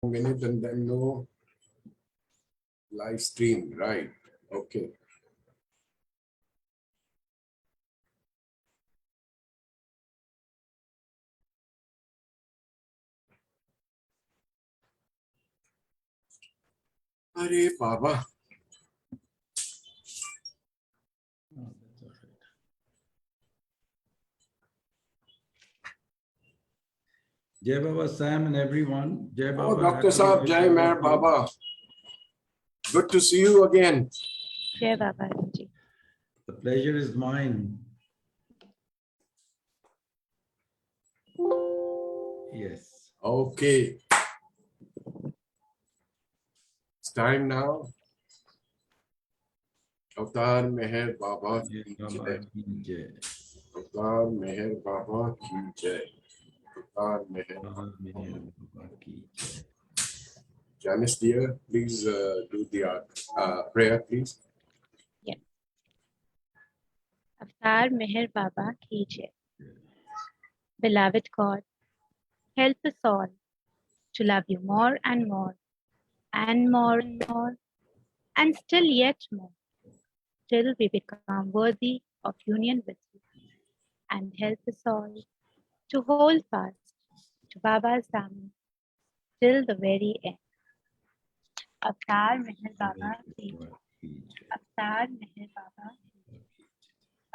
minute and then no live stream, right? Okay. Arey Baba. Jai Baba Sam and everyone. Jai Baba. Oh, Dr. Saab, Jai Meher Baba. Good to see you again. Jai Baba Ji. The pleasure is mine. Yes. Okay. It's time now. Avtar Meher Baba Jai ki Baba jai. ki jai. Avtar Meher Baba ki jai. Avtar Meher Baba Meher Baba ki jai. Janice dear, please do the prayer, please. Yes. Avtar Meher Baba ki jai. Beloved God, help us all to love you more and more, and more and more, and still yet more, till we become worthy of union with you. And help us all to hold fast to Baba's Dhamma till the very end. Avtar Meher Baba ki jai. Avtar Meher Baba.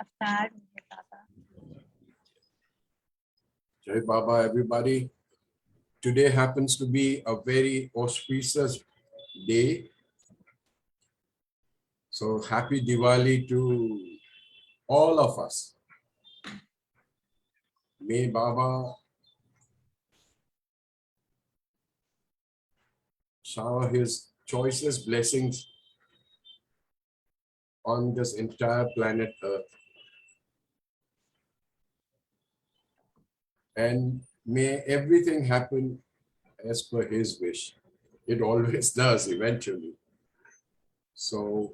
Avtar Meher Baba. Jai Baba, everybody. Today happens to be a very auspicious day. So happy Diwali to all of us. May Baba shower his choicest blessings on this entire planet Earth. And may everything happen as per his wish. It always does eventually. So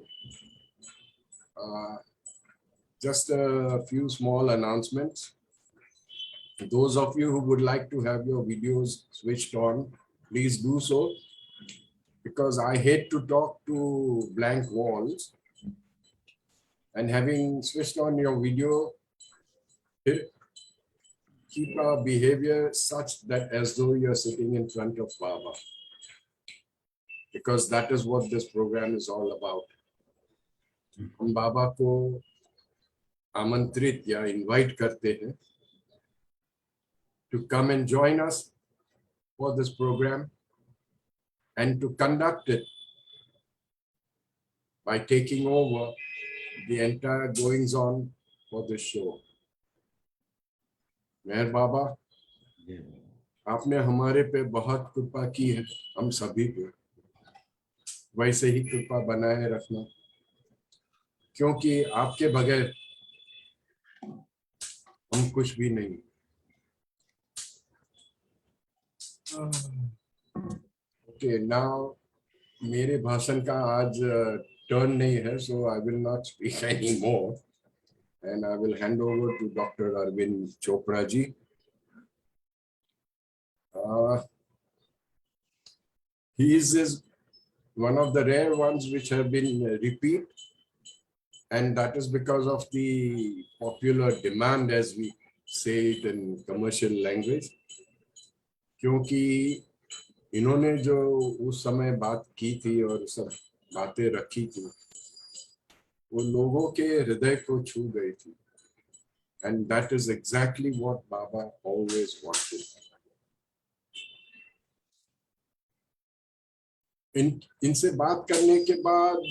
just a few small announcements. Those of you who would like to have your videos switched on, please do so, because I hate to talk to blank walls. And having switched on your video, keep our behavior such that as though you're sitting in front of Baba, because that is what this program is all about. हम बाबा को आमंत्रित या invite करते हैं to come and join us for this program and to conduct it by taking over the entire goings on for this show. मेहर बाबा, आपने हमारे पे बहुत कृपा की है, हम सभी पे वैसे ही कृपा बनाए रखना, क्योंकि आपके बगैर हम कुछ भी नहीं. Okay, now मेरे भाषण का आज टर्न नहीं है, so I will not speak anymore, and I will hand over to Dr. Arvind Chopra ji. He is one of the rare ones which have been repeat, and that is because of the popular demand, as we say it in commercial language. क्योंकि इन्होंने जो उस समय बात की थी और सब बातें रखी थी, वो लोगों के हृदय को छू गई थी. And that is exactly what Baba always wanted. इनसे बात करने के बाद,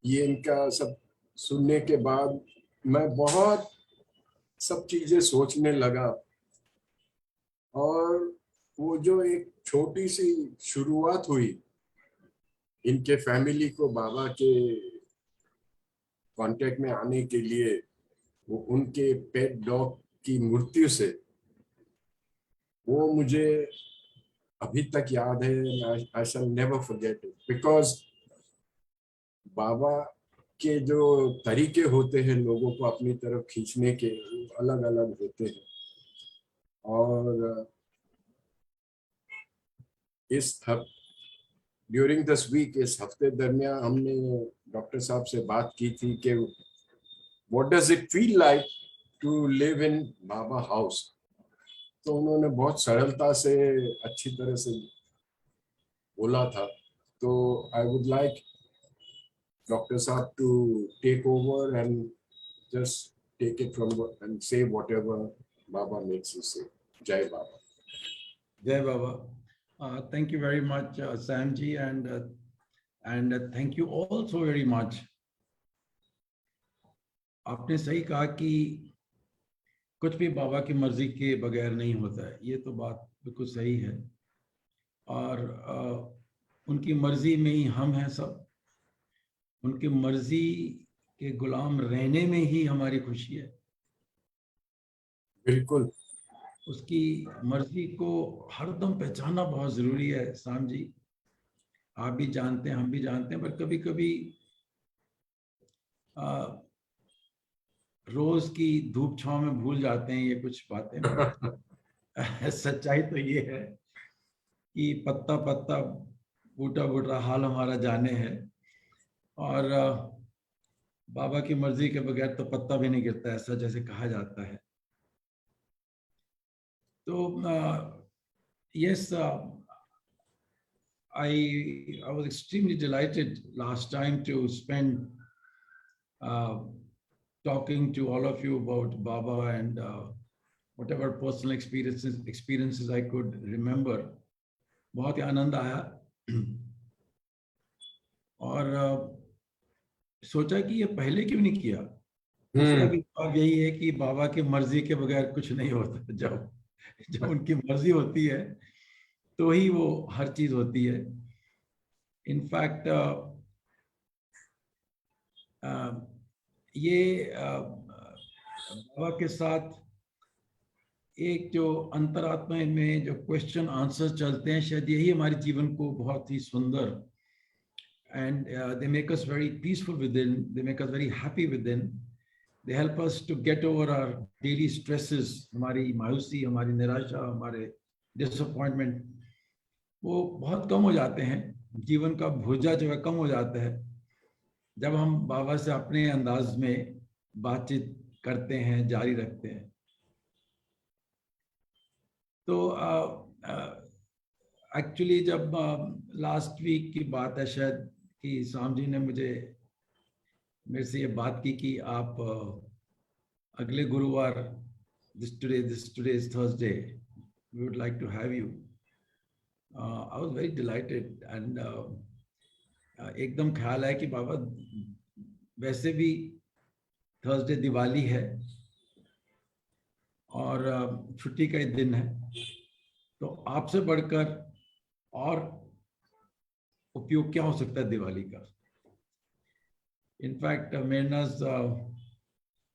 ये इनका सब सुनने के बाद मैं बहुत सब चीजें सोचने लगा, और वो जो एक छोटी सी शुरुआत हुई इनके फैमिली को बाबा के कांटेक्ट में आने के लिए, वो उनके पेट डॉग की मृत्यु से, वो मुझे अभी तक याद है. I shall never forget it, because बाबा के जो तरीके होते हैं लोगों को अपनी तरफ खींचने के, अलग अलग होते हैं. और इस ड्यूरिंग दिस वीक, इस हफ्ते दरमियान हमने डॉक्टर साहब से बात की थी कि what does it feel like to live in बाबा हाउस। तो उन्होंने बहुत सरलता से, अच्छी तरह से बोला था। तो आई वुड लाइक डॉक्टर साहब to take over and just take it from and say whatever Baba makes you say. Jai Baba. Jai Baba. Thank you very much, Sam ji, and thank you also very much. आपने सही कहा कि कुछ भी बाबा की मर्जी के बगैर नहीं होता है, ये तो बात बिल्कुल सही है। और उनकी मर्जी में ही हम हैं सब। उनकी मर्जी के गुलाम रहने में ही हमारी खुशी है। बिल्कुल। उसकी मर्जी को हरदम पहचानना बहुत जरूरी है साम जी। आप भी जानते हैं, हम भी जानते हैं, पर कभी कभी रोज की धूप छांव में भूल जाते हैं ये कुछ बातें। बट सच्चाई तो ये है कि पत्ता पत्ता बूटा बूटा हाल हमारा जाने है। और बाबा की मर्जी के बगैर तो पत्ता भी नहीं गिरता, ऐसा जैसे कहा जाता है। तो yes, I was extremely delighted last time to spend talking to all of you about Baba and whatever personal experiences I could remember. बहुत ही आनंद आया। और सोचा कि ये पहले क्यों नहीं किया। इसका भी जवाब यही है कि बाबा की मर्जी के बगैर कुछ नहीं होता। जब उनकी मर्जी होती है तो ही वो हर चीज होती है। इनफैक्ट ये बाबा के साथ एक जो अंतरात्मा में जो क्वेश्चन आंसर चलते हैं, शायद यही हमारे जीवन को बहुत ही सुंदर, and they make us very peaceful within, they make us very happy within, they help us to get over our daily stresses, हमारी मायूसी, हमारी निराशा, हमारे डिसअपॉइंटमेंट, वो बहुत कम हो जाते हैं। जीवन का भुजा जो है कम हो जाता है जब हम बाबा से अपने अंदाज में बातचीत करते हैं, जारी रखते हैं। तो एक्चुअली जब लास्ट वीक की बात है शायद कि साम जी ने मेरे से ये बात की कि आप अगले गुरुवार, this today is Thursday, we would like to have you. I was very delighted and एकदम ख्याल है कि बाबा वैसे भी थर्सडे दिवाली है और छुट्टी का ही दिन है, तो आपसे बढ़कर और उपयोग क्या हो सकता है दिवाली का। In fact Mehernaz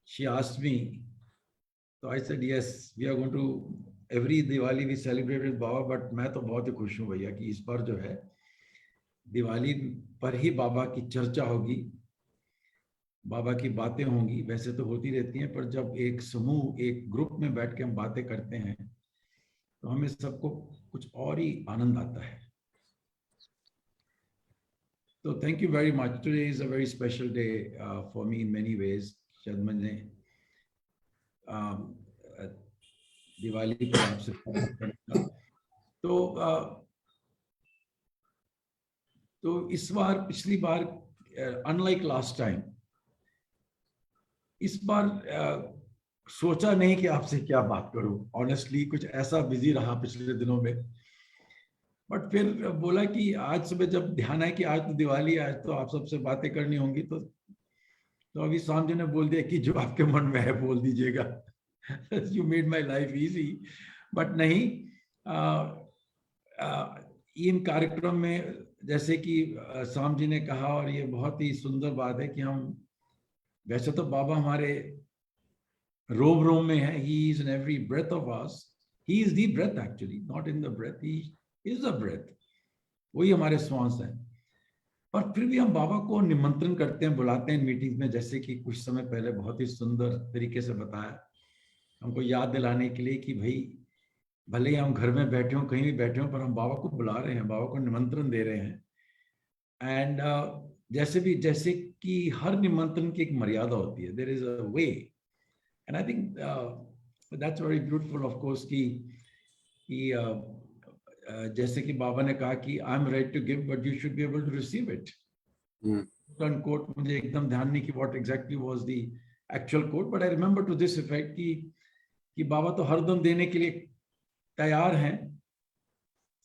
she asked me, so I said yes, we are going to every Diwali we celebrate with Baba, but मैं तो बहुत ही खुश हूँ भैया कि इस बार जो है दिवाली पर ही बाबा की चर्चा होगी, बाबा की बातें होंगी। वैसे तो होती रहती हैं, पर जब एक समूह, एक ग्रुप में बैठ के हम बातें करते हैं तो हमें सबको कुछ और ही आनंद आता है। तो thank you very much. Today is a very special day for me in many ways. शायद मैंने दिवाली पर आपसे तो इस बार, पिछली बार अनलाइक लास्ट टाइम, इस बार सोचा नहीं कि आपसे क्या बात करूं। ऑनेस्टली कुछ ऐसा बिजी रहा पिछले दिनों में, बट फिर बोला कि आज सुबह जब ध्यान आया कि आज तो दिवाली है, आज तो आप सबसे बातें करनी होंगी, तो अभी शाम जी ने बोल दिया कि जो आपके मन में है बोल दीजिएगा। You made my life easy. But नहीं, इन कार्यक्रम में जैसे कि शाम जी ने कहा, और ये बहुत ही सुंदर बात है कि हम, वैसे तो बाबा हमारे रोम रोम में है, he is in every breath of us, he is the breath actually, not in the breath, he is the breath, वही हमारे श्वास हैं। पर फिर भी हम बाबा को निमंत्रण करते हैं, बुलाते हैं मीटिंग में, जैसे कि कुछ समय पहले बहुत ही सुंदर तरीके से बताया, हमको याद दिलाने के लिए कि भाई भले ही हम घर में बैठे हों, कहीं भी बैठे हों, पर हम बाबा को बुला रहे हैं, बाबा को निमंत्रण दे रहे हैं। एंड जैसे कि हर निमंत्रण की एक मर्यादा होती है, there is a way, and I think that's very beautiful of course कि जैसे कि बाबा ने कहा कि I am ready to give but you should be able to receive it. Quote मुझे एकदम ध्यान नहीं कि what exactly was the actual quote, but I remember to this effect कि बाबा तो हरदम देने के लिए तैयार हैं,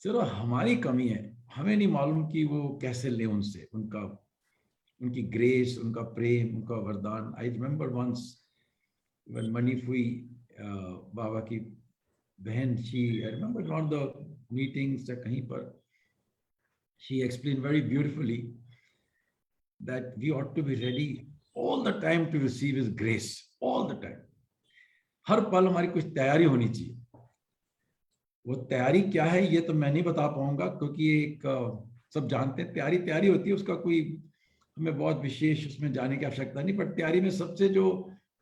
सिर्फ हमारी कमी है, हमें नहीं मालूम कि वो कैसे ले उनसे उनकी ग्रेस, उनका प्रेम, उनका वरदान। I remember once when Mani फुई बाबा की बहन, she I remember one of the meetings या कहीं पर, she explain very beautifully that we ought to be ready all the time to receive his grace, all the time. हर पल हमारी कुछ तैयारी होनी चाहिए। वो तैयारी क्या है ये तो मैं नहीं बता पाऊंगा, क्योंकि एक सब जानते हैं तैयारी तैयारी होती है, उसका कोई हमें बहुत विशेष उसमें जाने की आवश्यकता नहीं। पर तैयारी में सबसे जो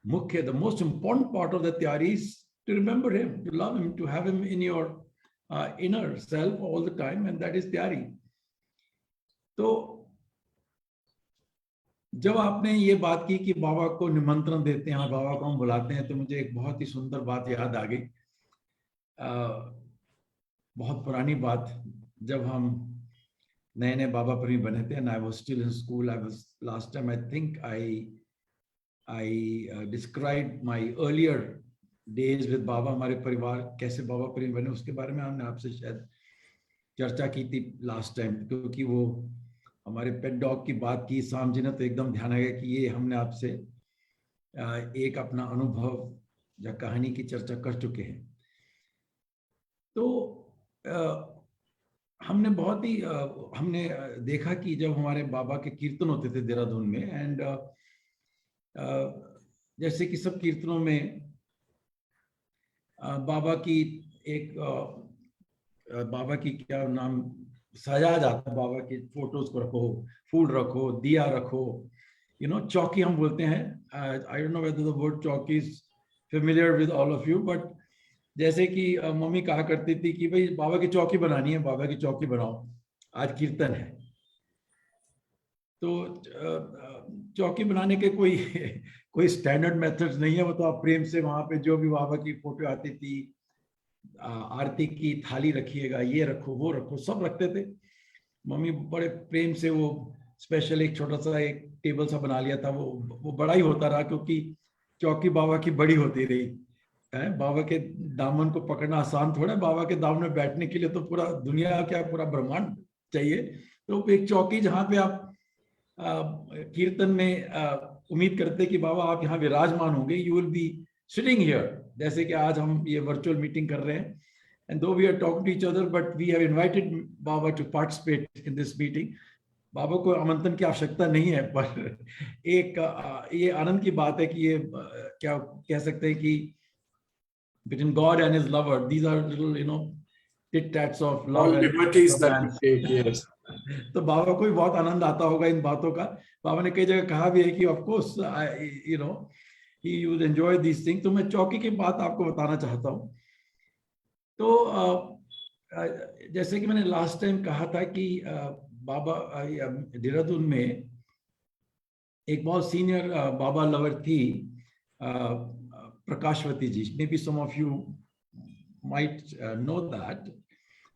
मुख्य, the most important part of the तैयारी is to remember him, to love him, to have him in your inner self all the time, and that is तैयारी। तो जब आपने ये बात की कि बाबा को निमंत्रण देते हैं और बाबा को हम बुलाते हैं, तो मुझे एक बहुत ही सुंदर बात याद आ गई। बहुत पुरानी बात, जब हम नए नए बाबा प्रेमी बने थे, and I was still in school, I was last time I think I describe my earlier days with Baba. हमारे परिवार कैसे बाबा प्रेमी बने उसके बारे में हमने आपसे शायद चर्चा की थी लास्ट टाइम, क्योंकि वो हमारे पेट डॉग की बात की साम जी ने, तो एकदम ध्यान आ गया कि ये हमने आपसे एक अपना अनुभव या कहानी की चर्चा कर चुके हैं। तो हमने बहुत ही हमने देखा कि जब हमारे बाबा के कीर्तन होते थे देहरादून में, एंड जैसे कि सब कीर्तनों में बाबा की एक बाबा की क्या नाम सजाया जाता है, बाबा की फोटोज को रखो, फूल रखो, दिया रखो, चौकी हम बोलते हैं। I don't know whether the word chowki is familiar with all of you, but जैसे कि मम्मी कहा करती थी कि भाई बाबा की चौकी बनानी है, बाबा की चौकी बनाओ, आज कीर्तन है। तो चौकी बनाने के कोई स्टैंडर्ड मेथड्स नहीं है, वो तो आप प्रेम से वहां पे जो भी बाबा की फोटो आती थी, आरती की थाली रखिएगा, ये रखो, वो रखो, सब रखते थे। मम्मी बड़े प्रेम से वो स्पेशल एक छोटा सा एक टेबल सा बना लिया था, वो बड़ा ही होता रहा, क्योंकि चौकी बाबा की बड़ी होती रही है। बाबा के दामन को पकड़ना आसान थोड़ा है, बाबा के दामन में बैठने के लिए तो पूरा दुनिया क्या पूरा ब्रह्मांड चाहिए। तो एक चौकी जहाँ पे आप कीर्तन में उम्मीद करते कि बाबा आप यहाँ विराजमान होंगे, you will be sitting here, जैसे कि आज हम ये वर्चुअल मीटिंग कर रहे हैं, and though we are talking to each other, but we have invited Baba to participate in this meeting. Baba को आमंत्रण की आवश्यकता नहीं है, पर एक ये आनंद की बात है कि ये क्या कह सकते हैं कि between God and his lover, these are little tit-tats of love All and liberties that we take, yes. तो बाबा को भी बहुत आनंद आता होगा इन बातों का। बाबा ने कई जगह कहा भी है कि of course he would enjoy these things। तो मैं चौकी की बात आपको बताना चाहता हूँ। तो जैसे कि मैंने लास्ट टाइम कहा था कि बाबा देहरादून में एक बहुत सीनियर बाबा लवर थी, Prakashvati ji. Maybe some of you might know that.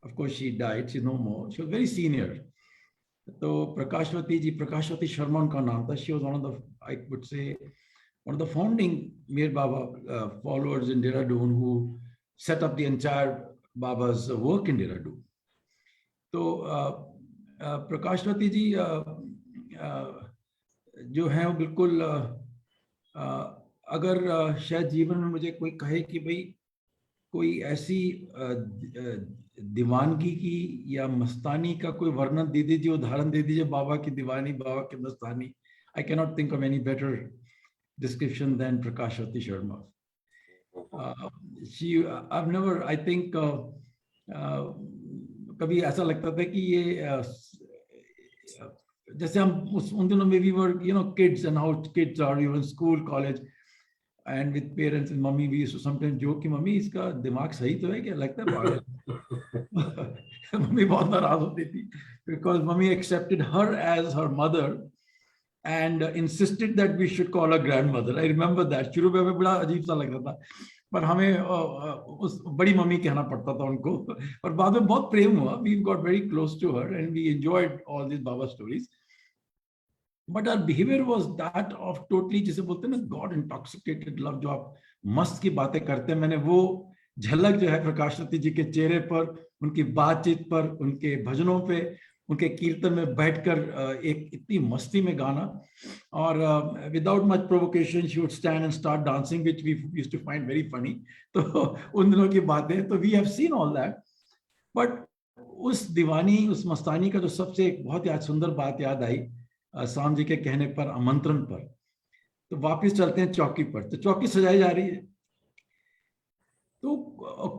Of course, she died. She's no more. She was very senior. So Prakashvati ji, Prakashvati Sharma उनका नाम था. She was one of the, I would say, one of the founding Mir Baba followers in Dehradun who set up the entire Baba's work in Dehradun. तो प्रकाशवती जी जो हैं वो बिल्कुल अगर शायद जीवन में मुझे कोई कहे कि भाई कोई ऐसी दीवानगी की या मस्तानी का कोई वर्णन दे दीजिए, उदाहरण दे दीजिए, बाबा की दीवानी, बाबा की मस्तानी। I can not think of any better description than Prakashvati Sharma. I've never, I think कभी ऐसा लगता था कि ये जैसे हम उन दिनों में we were kids, and how kids are, even school, college, and with parents and mummy we used to sometimes joke कि मम्मी इसका दिमाग सही तो है क्या, लगता है पागल। मम्मी बहुत नाराज होती थी because mummy accepted her as her mother and insisted that we should call her grandmother. I remember that. शुरू में हमें बड़ा अजीब सा लगता था, पर हमें उस बड़ी मम्मी कहना पड़ता था उनको, और बाद में बहुत प्रेम हुआ. We got very close to her and we enjoyed all these Baba stories. But our behavior was that of totally, जिसे बोलते हैं ना, God intoxicated love, जो आप मस्त की बातें करते हैं. मैंने वो झलक जो है प्रकाश रत्ती जी के चेहरे पर, उनकी बातचीत पर, उनके भजनों पे, उनके कीर्तन में बैठकर एक इतनी मस्ती में गाना, और without much provocation she would stand and start dancing which we used to find very funny. तो उन दिनों की बातें, तो we have seen all that. But उस दीवानी, उस मस्तानी का जो सबसे एक बहुत ही सुंदर बात याद आई शाम जी के कहने पर, आमंत्रण पर. तो वापस चलते हैं चौकी पर. तो चौकी सजाई जा रही है, तो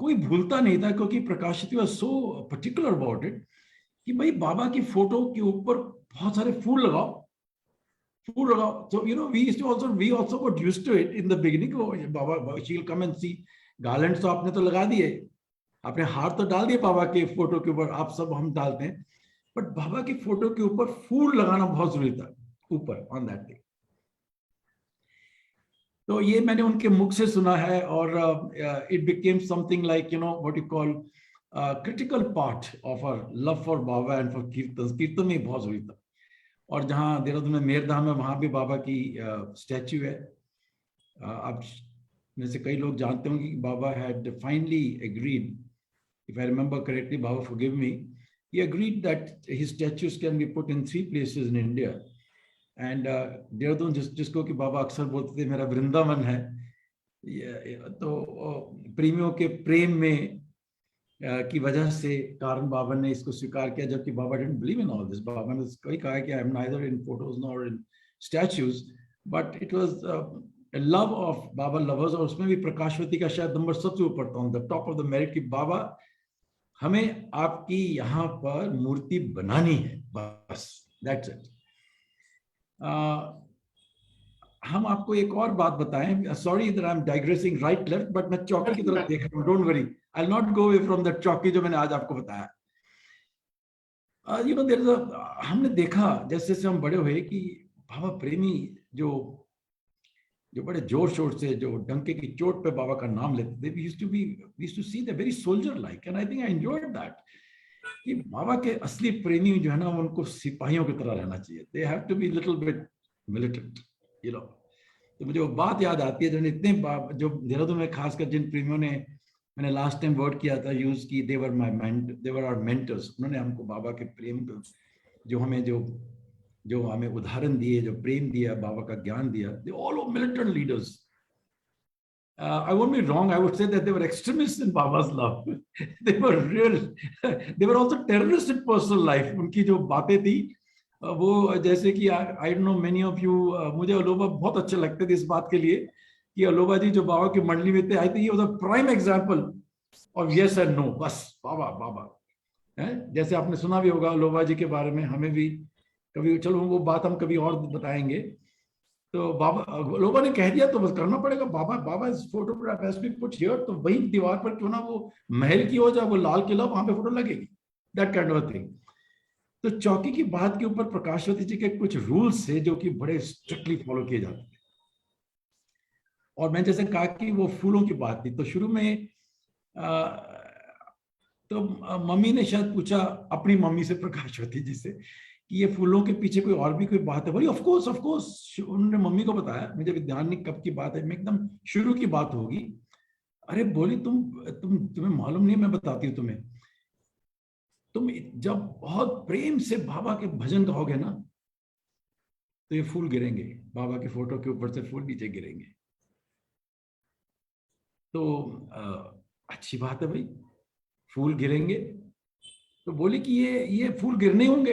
कोई भूलता नहीं था, क्योंकि प्रकाशित was so particular about it कि भाई बाबा की फोटो के ऊपर बहुत सारे फूल लगाओ, फूल लगाओ. So you know, we also got used to it in the beginning. Baba she will come and see garlands, तो आपने तो लगा दिए, आपने हार तो डाल दिए बाबा के फोटो के ऊपर, आप सब हम डालते हैं, बट बाबा की फोटो के ऊपर फूल लगाना बहुत जरूरी था ऊपर ऑन दैट डे. तो ये मैंने उनके मुख से सुना है, और it became something like, you know, what you call critical part of our love for Baba and for kirtan. Kirtan में बहुत जरूरी था. और जहाँ देहरादून में मेरधाम है, वहां भी बाबा की स्टैच्यू है. आप में से कई लोग जानते होंगे कि Baba had finally agreed, if I remember correctly, Baba forgive me, he agreed that his statues can be put in 3 places in India. And Dehradun जिसको कि बाबा अक्सर बोलते थे मेरा वृंदावन है, तो प्रेमियों के प्रेम में की वजह से कारण बाबा ने इसको स्वीकार किया, जबकि बाबा didn't believe in all this. बाबा ने कभी कहा कि I am neither in photos nor in statues, but it was a love of Baba lovers. और उसमें भी प्रकाशवती का शायद नंबर सबसे ऊपर था, on the top of the merit, कि बाबा हमें आपकी यहाँ पर मूर्ति बनानी है, बस, that's it. हम आपको एक और बात बताएं. Sorry that I am digressing right left, but मैं चौकी की तरफ देख रहा हूँ. Don't worry, I will not go away from the chowki जो मैंने आज आपको बताया. You know, there is a, हमने देखा जैसे जैसे हम बड़े हुए कि बाबा प्रेमी जो बड़े जोर शोर से, जो डंके की चोट पे बाबा का नाम लेते थे, we used to see the very soldier like, and I think I enjoyed that. कि बाबा के असली प्रेमी जो है ना, उनको सिपाहियों की तरह रहना चाहिए. They have to be little bit militant, you know. तो मुझे वो बात याद आती है, जो इतने जो देहरादून में खासकर जिन प्रेमियों ने, मैंने लास्ट टाइम वर्ड किया था, यूज की, दे वर आवर मेंटर्स. उन्होंने हमको बाबा के प्रेम, जो हमें उदाहरण दिए, जो प्रेम दिया, बाबा का ज्ञान दिया, they all were militant leaders. I won't be wrong, I would say that they were extremists in Baba's love. They were they were also terrorists in personal life. उनकी जो बातें थी, वो जैसे कि I don't know many of you, मुझे अलोबा बहुत अच्छे लगते थे इस बात के लिए कि अलोबा जी जो बाबा की मंडली में थे, I think he was a prime example of yes and no. बस बाबा है. जैसे आपने सुना भी होगा अलोबा जी के बारे में, हमें भी कभी, चलो वो बात हम कभी और बताएंगे. तो बाबा, लोगों ने कह दिया तो बस करना पड़ेगा. बाबा इस photograph has been put here, तो वही दीवार पर क्यों ना वो महल की हो जाए, वो लाल किला, वहां पे फोटो लगेगी, दैट काइंड ऑफ थिंग. तो चौकी की बात के ऊपर प्रकाशवती जी के कुछ रूल्स थे जो कि बड़े स्ट्रिक्टली फॉलो किए जाते थे. और मैं जैसे कहा कि वो फूलों की बात थी, तो शुरू में तो मम्मी ने शायद पूछा अपनी मम्मी से, प्रकाशवती जी से, कि ये फूलों के पीछे कोई और भी कोई बात है. बोली ऑफ कोर्स. उन्होंने मम्मी को बताया, मुझे भी ध्यान नहीं कब की बात है, मैं एकदम शुरू की बात होगी. अरे बोली, तुम्हें मालूम नहीं, मैं बताती हूँ तुम्हें. तुम जब बहुत प्रेम से बाबा के भजन गाओगे ना, तो ये फूल गिरेंगे, बाबा की फोटो के ऊपर से फूल नीचे गिरेंगे. तो अच्छी बात है भाई, फूल गिरेंगे. तो बोली कि ये फूल गिरने होंगे.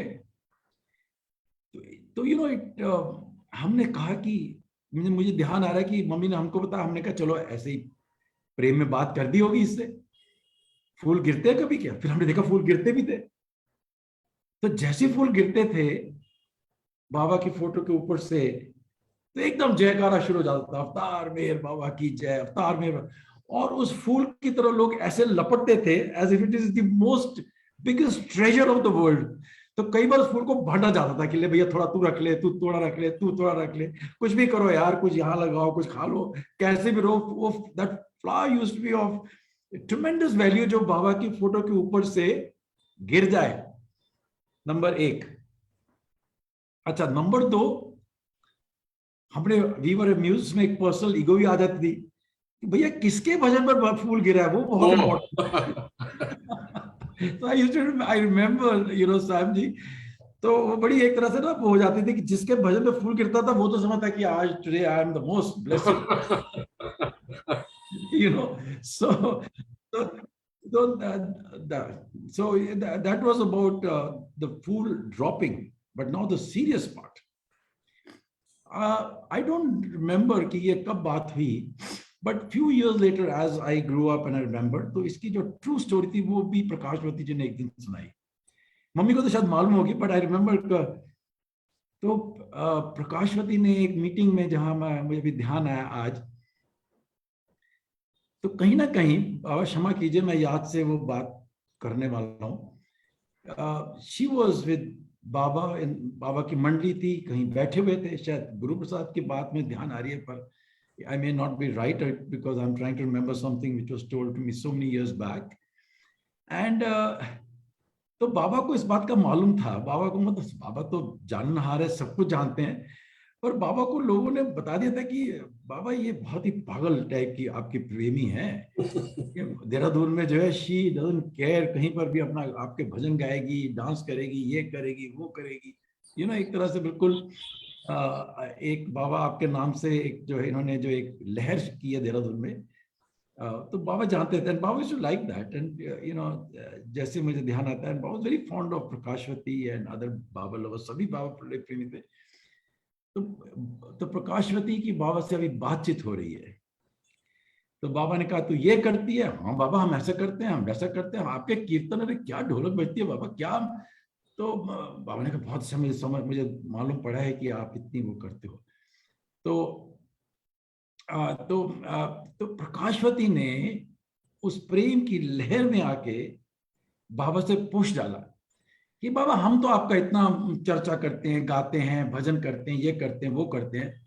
तो यू नो इट, हमने कहा कि मुझे ध्यान आ रहा है कि मम्मी ने हमको बताया, हमने कहा चलो ऐसे ही प्रेम में बात कर दी होगी इससे, फूल गिरते हैं कभी क्या. फिर हमने देखा फूल गिरते भी थे. तो जैसे फूल गिरते थे बाबा की फोटो के ऊपर से, तो एकदम जयकारा शुरू हो जाता था, अवतार मेहर बाबा की जय, अवतार मेहर। और उस फूल की तरह लोग ऐसे लपटते थे as if it is the most biggest treasure of the world. तो कई बार उस फूल को बांटा जाता था कि ले भैया थोड़ा तू रख ले, तू थोड़ा रख ले, तू थोड़ा रख ले, कुछ भी करो यार, कुछ यहाँ लगाओ, कुछ खा लो, कैसे भी रहो। वो that flower used to be of tremendous value, जो बाबा की फोटो के ऊपर से गिर जाए, नंबर 1। अच्छा, नंबर 2, हमने वीवर म्यूज में एक पर्सनल ईगो भी आ जाती थी कि भैया किसके भजन पर फूल गिरा है, वो बहुत इम्पोर्टेंट। तो आई रिमेम्बर साहब जी, तो वो बड़ी एक तरह से ना वो हो जाती थी कि जिसके भजन पे फूल गिरता था वो तो समझता कि आज today I am the most blessed, so so that was about the fool dropping. But now the serious part, I don't remember कि ये कब बात हुई, but few years later as I grew up and I remember, तो इसकी जो true story थी वो भी प्रकाशवती जी ने एक दिन सुनाई। मम्मी को तो शायद मालूम होगी, but I remember तो प्रकाशवती ने एक मीटिंग में, जहां मुझे भी ध्यान आया आज, तो कहीं ना कहीं, बाबा क्षमा कीजिए मैं याद से वो बात करने वाला हूँ, शी वॉज विद बाबा, बाबा की मंडली थी, कहीं बैठे हुए थे, शायद गुरु प्रसाद की बात में ध्यान आ रही है, पर I may not be right because I am trying to remember something which was told to me so many years back. And तो बाबा को इस बात का मालूम था, बाबा को मतलब बाबा तो जाननहार है, सब कुछ जानते हैं, पर बाबा को लोगों ने बता दिया था कि बाबा ये बहुत ही पागल टाइप की आपकी प्रेमी है, देहरादून में जो है शी डजंट केयर, कहीं पर भी अपना आपके भजन गाएगी, डांस करेगी, ये करेगी, वो करेगी, एक तरह से बिल्कुल एक बाबा आपके नाम से एक जो है इन्होंने जो एक लहर की है देहरादून में, तो बाबा जानते थे, Baba to like that. And जैसे मुझे ध्यान आता है, Baba very fond of Prakashvati and other Baba lovers, सभी बाबा प्रेमी थे। तो प्रकाशवती की बाबा से अभी बातचीत हो रही है, तो बाबा ने कहा तू ये करती है? हाँ बाबा हम ऐसा करते हैं, हम वैसा करते हैं, आपके कीर्तन में क्या ढोलक बजती है बाबा, क्या? तो बाबा ने कहा बहुत समझ मुझे मालूम पड़ा है कि आप इतनी वो करते हो। तो प्रकाशवती ने उस प्रेम की लहर में आके बाबा से पूछ डाला कि बाबा हम तो आपका इतना चर्चा करते हैं, गाते हैं, भजन करते हैं, ये करते हैं, वो करते हैं,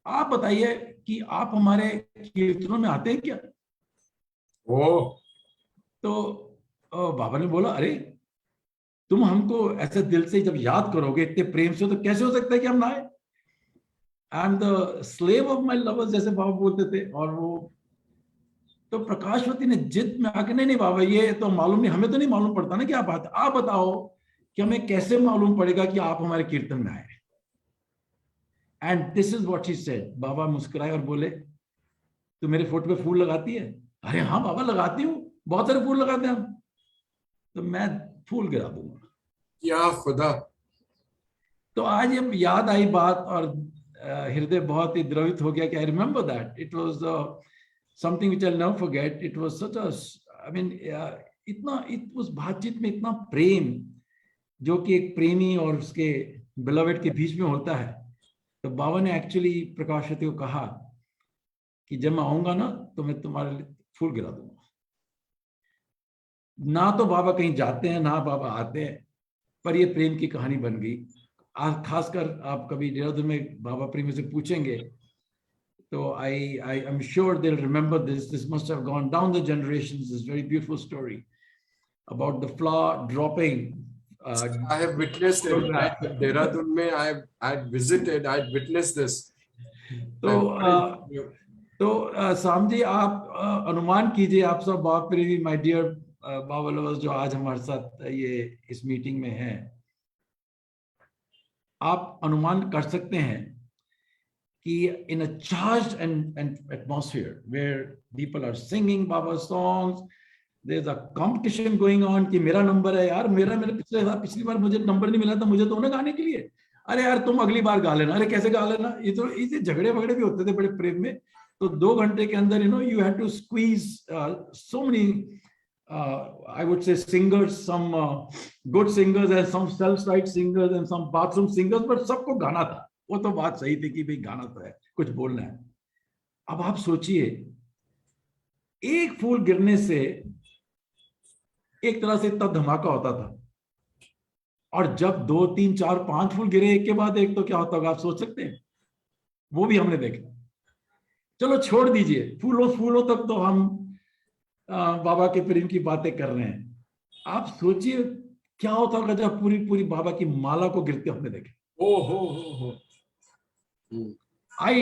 आप बताइए कि आप हमारे कीर्तनों में आते हैं क्या? तो बाबा ने बोला अरे तुम हमको ऐसे दिल से जब याद करोगे इतने प्रेम से, तो कैसे हो सकता है कि हम ना आए? I am the slave of my lovers, जैसे बाबा बोलते थे। और वो तो प्रकाशवती ने जिद में आके, नहीं बाबा ये तो मालूम नहीं, हमें तो नहीं मालूम पड़ता ना कि आप आते, आप बताओ कि हमें कैसे मालूम पड़ेगा कि आप हमारे कीर्तन में आए। And this is what she said. Baba मुस्कुराए और बोले तू मेरे फोटो पे फूल लगाती है? अरे हाँ बाबा लगाती हूँ, बहुत सारे फूल लगाते हैं हम, तो मैं फूल गिरा दूंगा। या खुदा। तो आज जब याद आई बात और हृदय बहुत ही द्रवित हो गया कि I remember that it was something which I will never forget. It was such a, I mean इतना उस बातचीत में इतना प्रेम जो कि एक प्रेमी और उसके बिलवेड के बीच में होता है। तो बाबा ने एक्चुअली प्रकाशवती को कहा कि जब मैं आऊंगा ना तो मैं तुम्हारे लिए फूल गिरा दूंगा। ना तो बाबा कहीं जाते हैं ना बाबा आते हैं, पर ये प्रेम की कहानी बन गई। खासकर आप कभी देहरादून में बाबा प्रेमी से पूछेंगे तो I am sure they'll remember this. This must have gone down the generations. This very beautiful story about the flower dropping. I have witnessed it. Dehradun mein I had visited. I had witnessed this. तो साम जी आप अनुमान कीजिए, आप सब बाबा प्रेमी my dear Baba lovers जो आज हमारे साथ ये इस मीटिंग में हैं, आप अनुमान कर सकते हैं कि in a charged and atmosphere where people are singing Baba songs, there's a competition going on कि मेरा नंबर है यार, मेरे पिछली बार मुझे नंबर नहीं मिला था, मुझे तो ना गाने के लिए, अरे यार तुम अगली बार गा लेना, अरे कैसे गा लेना। ये तो इसे झगड़े वगड़े भी होते थे बड़े प्रेम में। तो 2 घंटे के अंदर you had to squeeze so many I would say singers, some good singers and some self-right singers and some bathroom singers, but सबको गाना था। वो तो बात सही थी कि भाई गाना तो है, कुछ बोलना है। अब आप सोचिए, एक फूल गिरने से एक तरह से इतना धमाका होता था, और जब 2 3 4 5 फूल गिरे एक के बाद एक, तो क्या होता होगा आप सोच सकते हैं? वो भी हमने देखा। चलो छोड़ दीजिए, फूलों फूलों तक तो हम बाबा के प्रेम की बातें कर रहे हैं। आप सोचिए क्या होता होगा जब पूरी पूरी बाबा की माला को गिरते हमने देखे। ओ हो। I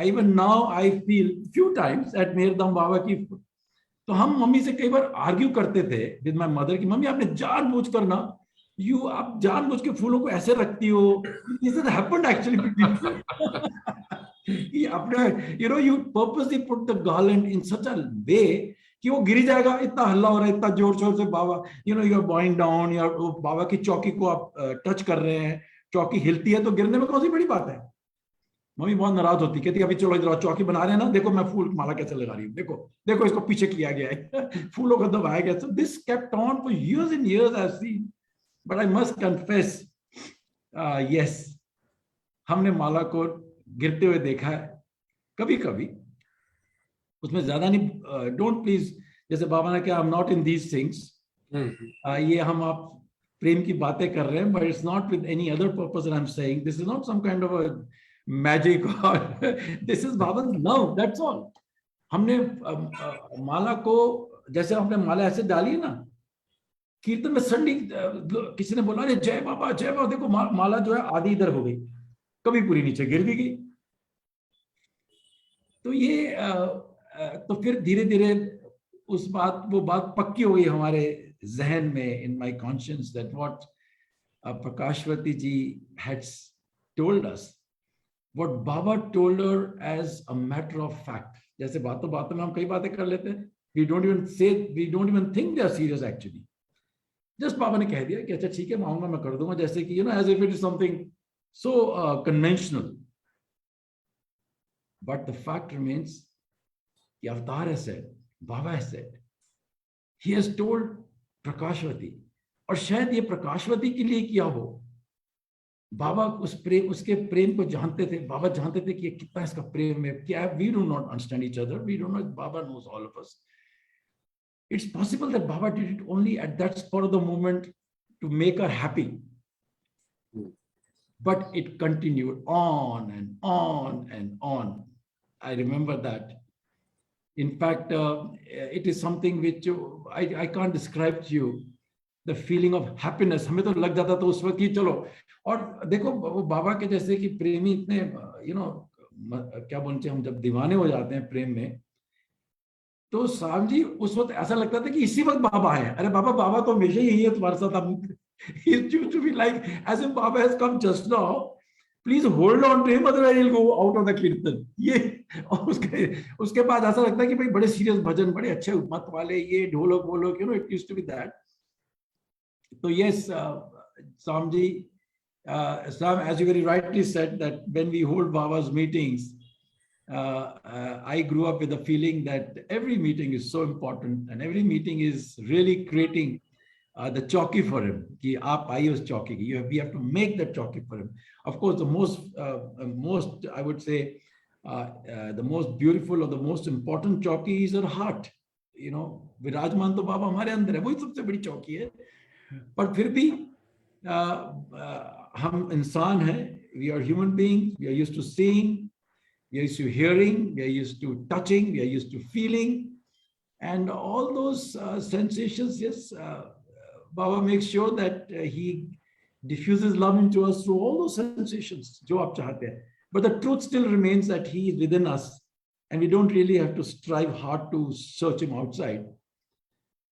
even now I feel few times at मेहरदम बाबा की, तो हम मम्मी से कई बार आर्ग्यू करते थे विद माय मदर कि मम्मी आपने जानबूझ कर ना, आप जानबूझ के फूलों को ऐसे रखती हो। दिस हैज हैपेंड एक्चुअली कि अपने you purposely put the garland in such a way कि वो गिर जाएगा, इतना हल्ला हो रहा है, इतना जोर शोर से बाबा यू आर बॉइंग डाउन, या बाबा की चौकी को आप टच कर रहे हैं, चौकी हिलती है तो गिरने में कौन सी बड़ी बात है। मम्मी बहुत नाराज होती, कहती अभी चलो इधर चौकी बना रहे हैं ना, देखो मैं फूल माला कैसे लगा रही हूँ, देखो देखो इसको पीछे किया गया है फूलों को दबाया गया। So this kept on for years and years I've seen, but I must confess, yes, हमने माला को गिरते हुए देखा है कभी कभी, उसमें ज्यादा नहीं। डोंट प्लीज, जैसे बाबा ने कहा, I am not in these things, ये हम आप प्रेम की बातें कर रहे हैं, but it's not with any other purpose. I am saying this is not some kind of a magic, और this is Baba's love, that's all. हमने माला को, जैसे हमने माला ऐसे डाली है ना, कीर्तन में सडनली किसी ने बोला अरे जय बाबा जय बाबा, देखो माला जो है आधी इधर हो गई, कभी पूरी नीचे गिर भी गई। तो ये तो फिर धीरे धीरे वो बात पक्की हो गई हमारे जहन में, in my conscience, that what Prakashwati ji had told us, what Baba told her as a matter of fact. जैसे बातों बातों में हम कई बातें कर लेते हैं, we don't even think they are serious actually. Just Baba ने कह दिया कि अच्छा ठीक है, मैं आऊंगा, मैं कर दूंगा, जैसे कि as if it is something so conventional. But the fact remains, the Avatar has said, Baba has said, he has told Prakashvati, और शायद ये प्रकाशवती के लिए किया हो। बाबा उसके प्रेम को जानते थे, बाबा जानते थे कि कितना इसका प्रेम है, क्या है। We do not understand each other, we don't know, Baba knows all of us. It's possible that Baba did it only at that spur of the moment to make her happy. But it continued on and on and on. I remember that. In fact, it is something which I can't describe to you. The feeling of happiness. हमें तो लग जाता था उस वक्त कि चलो, और देखो वो बाबा के जैसे कि प्रेमी इतने क्या बोलते हैं, हम जब दीवाने हो जाते हैं प्रेम में, तो साहब जी उस वक्त ऐसा लगता था कि इसी वक्त बाबा है। अरे बाबा तो हमेशा ही है तुम्हारे साथ। He used to be like as if Baba has come just now. Please hold on to him, otherwise he'll go out of the kirtan. ये और उसके बाद ऐसा लगता है कि भाई बड़े सीरियस भजन, बड़े अच्छे मत वाले, ये ढोलक वोलक, it used to be that. So yes, Samji, Sam, as you very rightly said, that when we hold Baba's meetings, I grew up with the feeling that every meeting is so important, and every meeting is really creating the chowki for him. Ki aap aaye us chowki ki. We have to make that chowki for him. Of course, the most I would say the most beautiful or the most important chowki is our heart. विराजमान तो बाबा हमारे अंदर है, वही सबसे बड़ी चौकी है। पर फिर भी हम इंसान हैं, we are human beings, we are used to seeing, we are used to hearing, we are used to touching, we are used to feeling, and all those sensations. Yes, Baba makes sure that he diffuses love into us through all those sensations, jo aap chahte hain. But the truth still remains that he is within us, and we don't really have to strive hard to search him outside.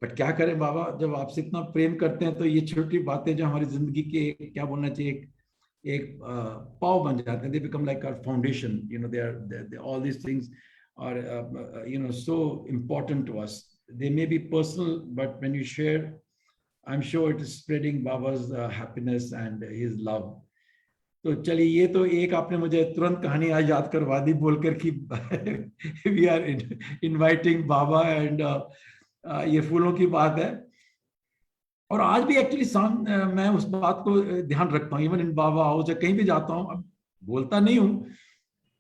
But क्या करें बाबा, जब आपसे इतना प्रेम करते हैं तो ये छोटी बातें जो हमारी जिंदगी के क्या बोलना चाहिए एक पाव बन जाते हैं. They become like our foundation. They all these things are so important to us. They may be personal, but when you share, I'm sure it is spreading Baba's happiness and his love. तो चलिए, ये तो एक आपने मुझे तुरंत कहानी आज याद करवा दी बोलकर कि we are inviting Baba, and ये फूलों की बात है. और आज भी एक्चुअली मैं उस बात को ध्यान रखता हूँ, इवन इन बाबा हाउस या कहीं भी जाता हूँ, अब बोलता नहीं हूँ,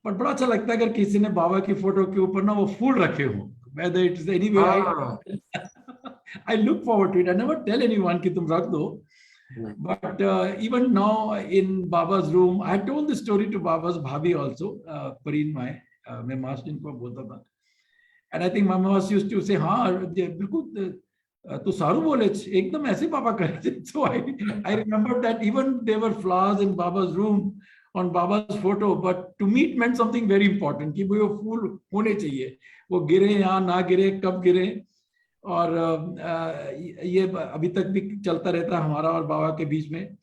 पर बड़ा अच्छा लगता है अगर किसी ने बाबा की फोटो के ऊपर ना वो फूल रखे हो, whether it is anyway, हाँ, I look forward to it. I never tell anyone कि तुम रख दो. But even now in Baba's room, I told the story to Baba's bhabhi also, Pareen Mai, मैं मास्टर को बोलता था. And I think Mama used to say, हाँ, बिल्कुल तू सारू बोले, एकदम ऐसे बाबा करे थे. So I remember that even there were flowers in Baba's room on Baba's photo, but to me it meant something very important कि वो फूल होने चाहिए, वो गिरे या ना गिरे, कब गिरे. और ये अभी तक भी चलता रहता है हमारा और बाबा के बीच में.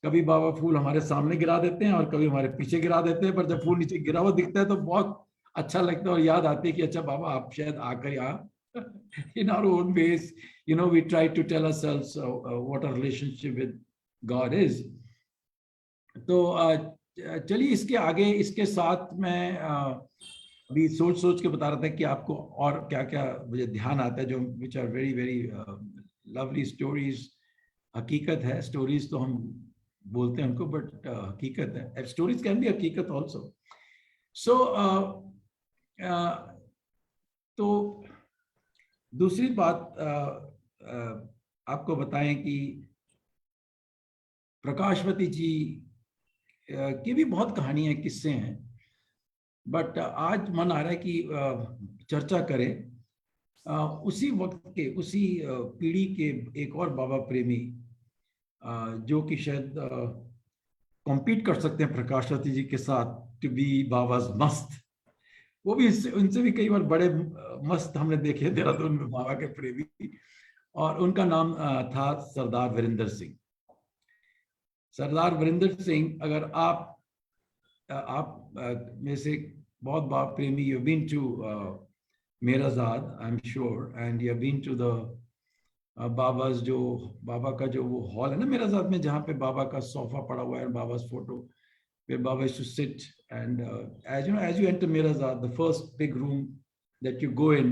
कभी बाबा फूल हमारे सामने गिरा देते हैं और कभी हमारे पीछे गिरा देते हैं, पर जब फूल नीचे गिरा हुआ दिखता है तो बहुत अच्छा लगता है और याद आती है कि अच्छा बाबा आप शायद आकर यहाँ. In our own ways, you know, we try to tell ourselves what our relationship with God is. तो चलिए इसके आगे, इसके साथ मैं अभी सोच के बता रहा था कि आपको और क्या क्या मुझे ध्यान आता है जो which are very very lovely stories. हकीकत है, स्टोरीज तो हम बोलते हैं उनको, बट हकीकत है. स्टोरीज कैन बी हकीकत ऑल्सो. सो तो दूसरी बात आपको बताएं कि प्रकाशवती जी की भी बहुत कहानियां, किस्से हैं, बट आज मन आ रहा है कि चर्चा करें उसी वक्त के, उसी पीढ़ी के एक और बाबा प्रेमी जो कि शायद कॉम्पीट कर सकते हैं प्रकाशवती जी के साथ, टू बी बाबाज मस्त. वो भी उनसे भी कई बार बड़े मस्त हमने देखे देहरादून में बाबा के प्रेमी. और उनका नाम था सरदार वीरेंद्र सिंह. सरदार वीरेंद्र सिंह, अगर आप में से बहुत बाबा प्रेमी, you been to Meherabad, I am sure, and you been to the Baba's, जो बाबा का जो वो हॉल है ना मेराजाद में, जहाँ पे बाबा का सोफा पड़ा हुआ है, बाबाज photo, where Baba used to sit. And as you know, as you enter Mirazad, the first big room that you go in,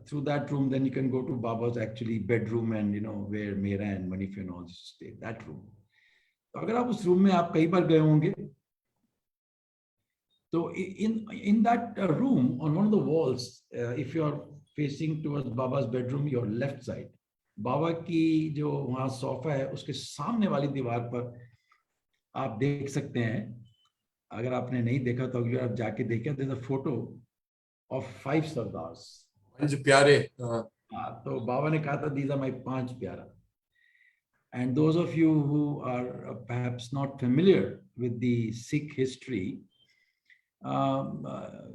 through that room, then you can go to Baba's actually bedroom, and you know where Mera and Manife and all used to stay. That room. तो अगर आप उस room में आप कई बार गए होंगे, तो in that room, on one of the walls, if you are facing towards Baba's bedroom, your left side, बाबा की जो वहाँ सोफा है उसके सामने वाली दीवार पर आप देख सकते हैं. अगर आपने नहीं देखा तो अगर आप जाके देखें, there's a photo of 5 sardars, 5 प्यारे. तो बाबा ने कहा था these are my 5 प्यारा. And those of you who are perhaps not familiar with the Sikh history,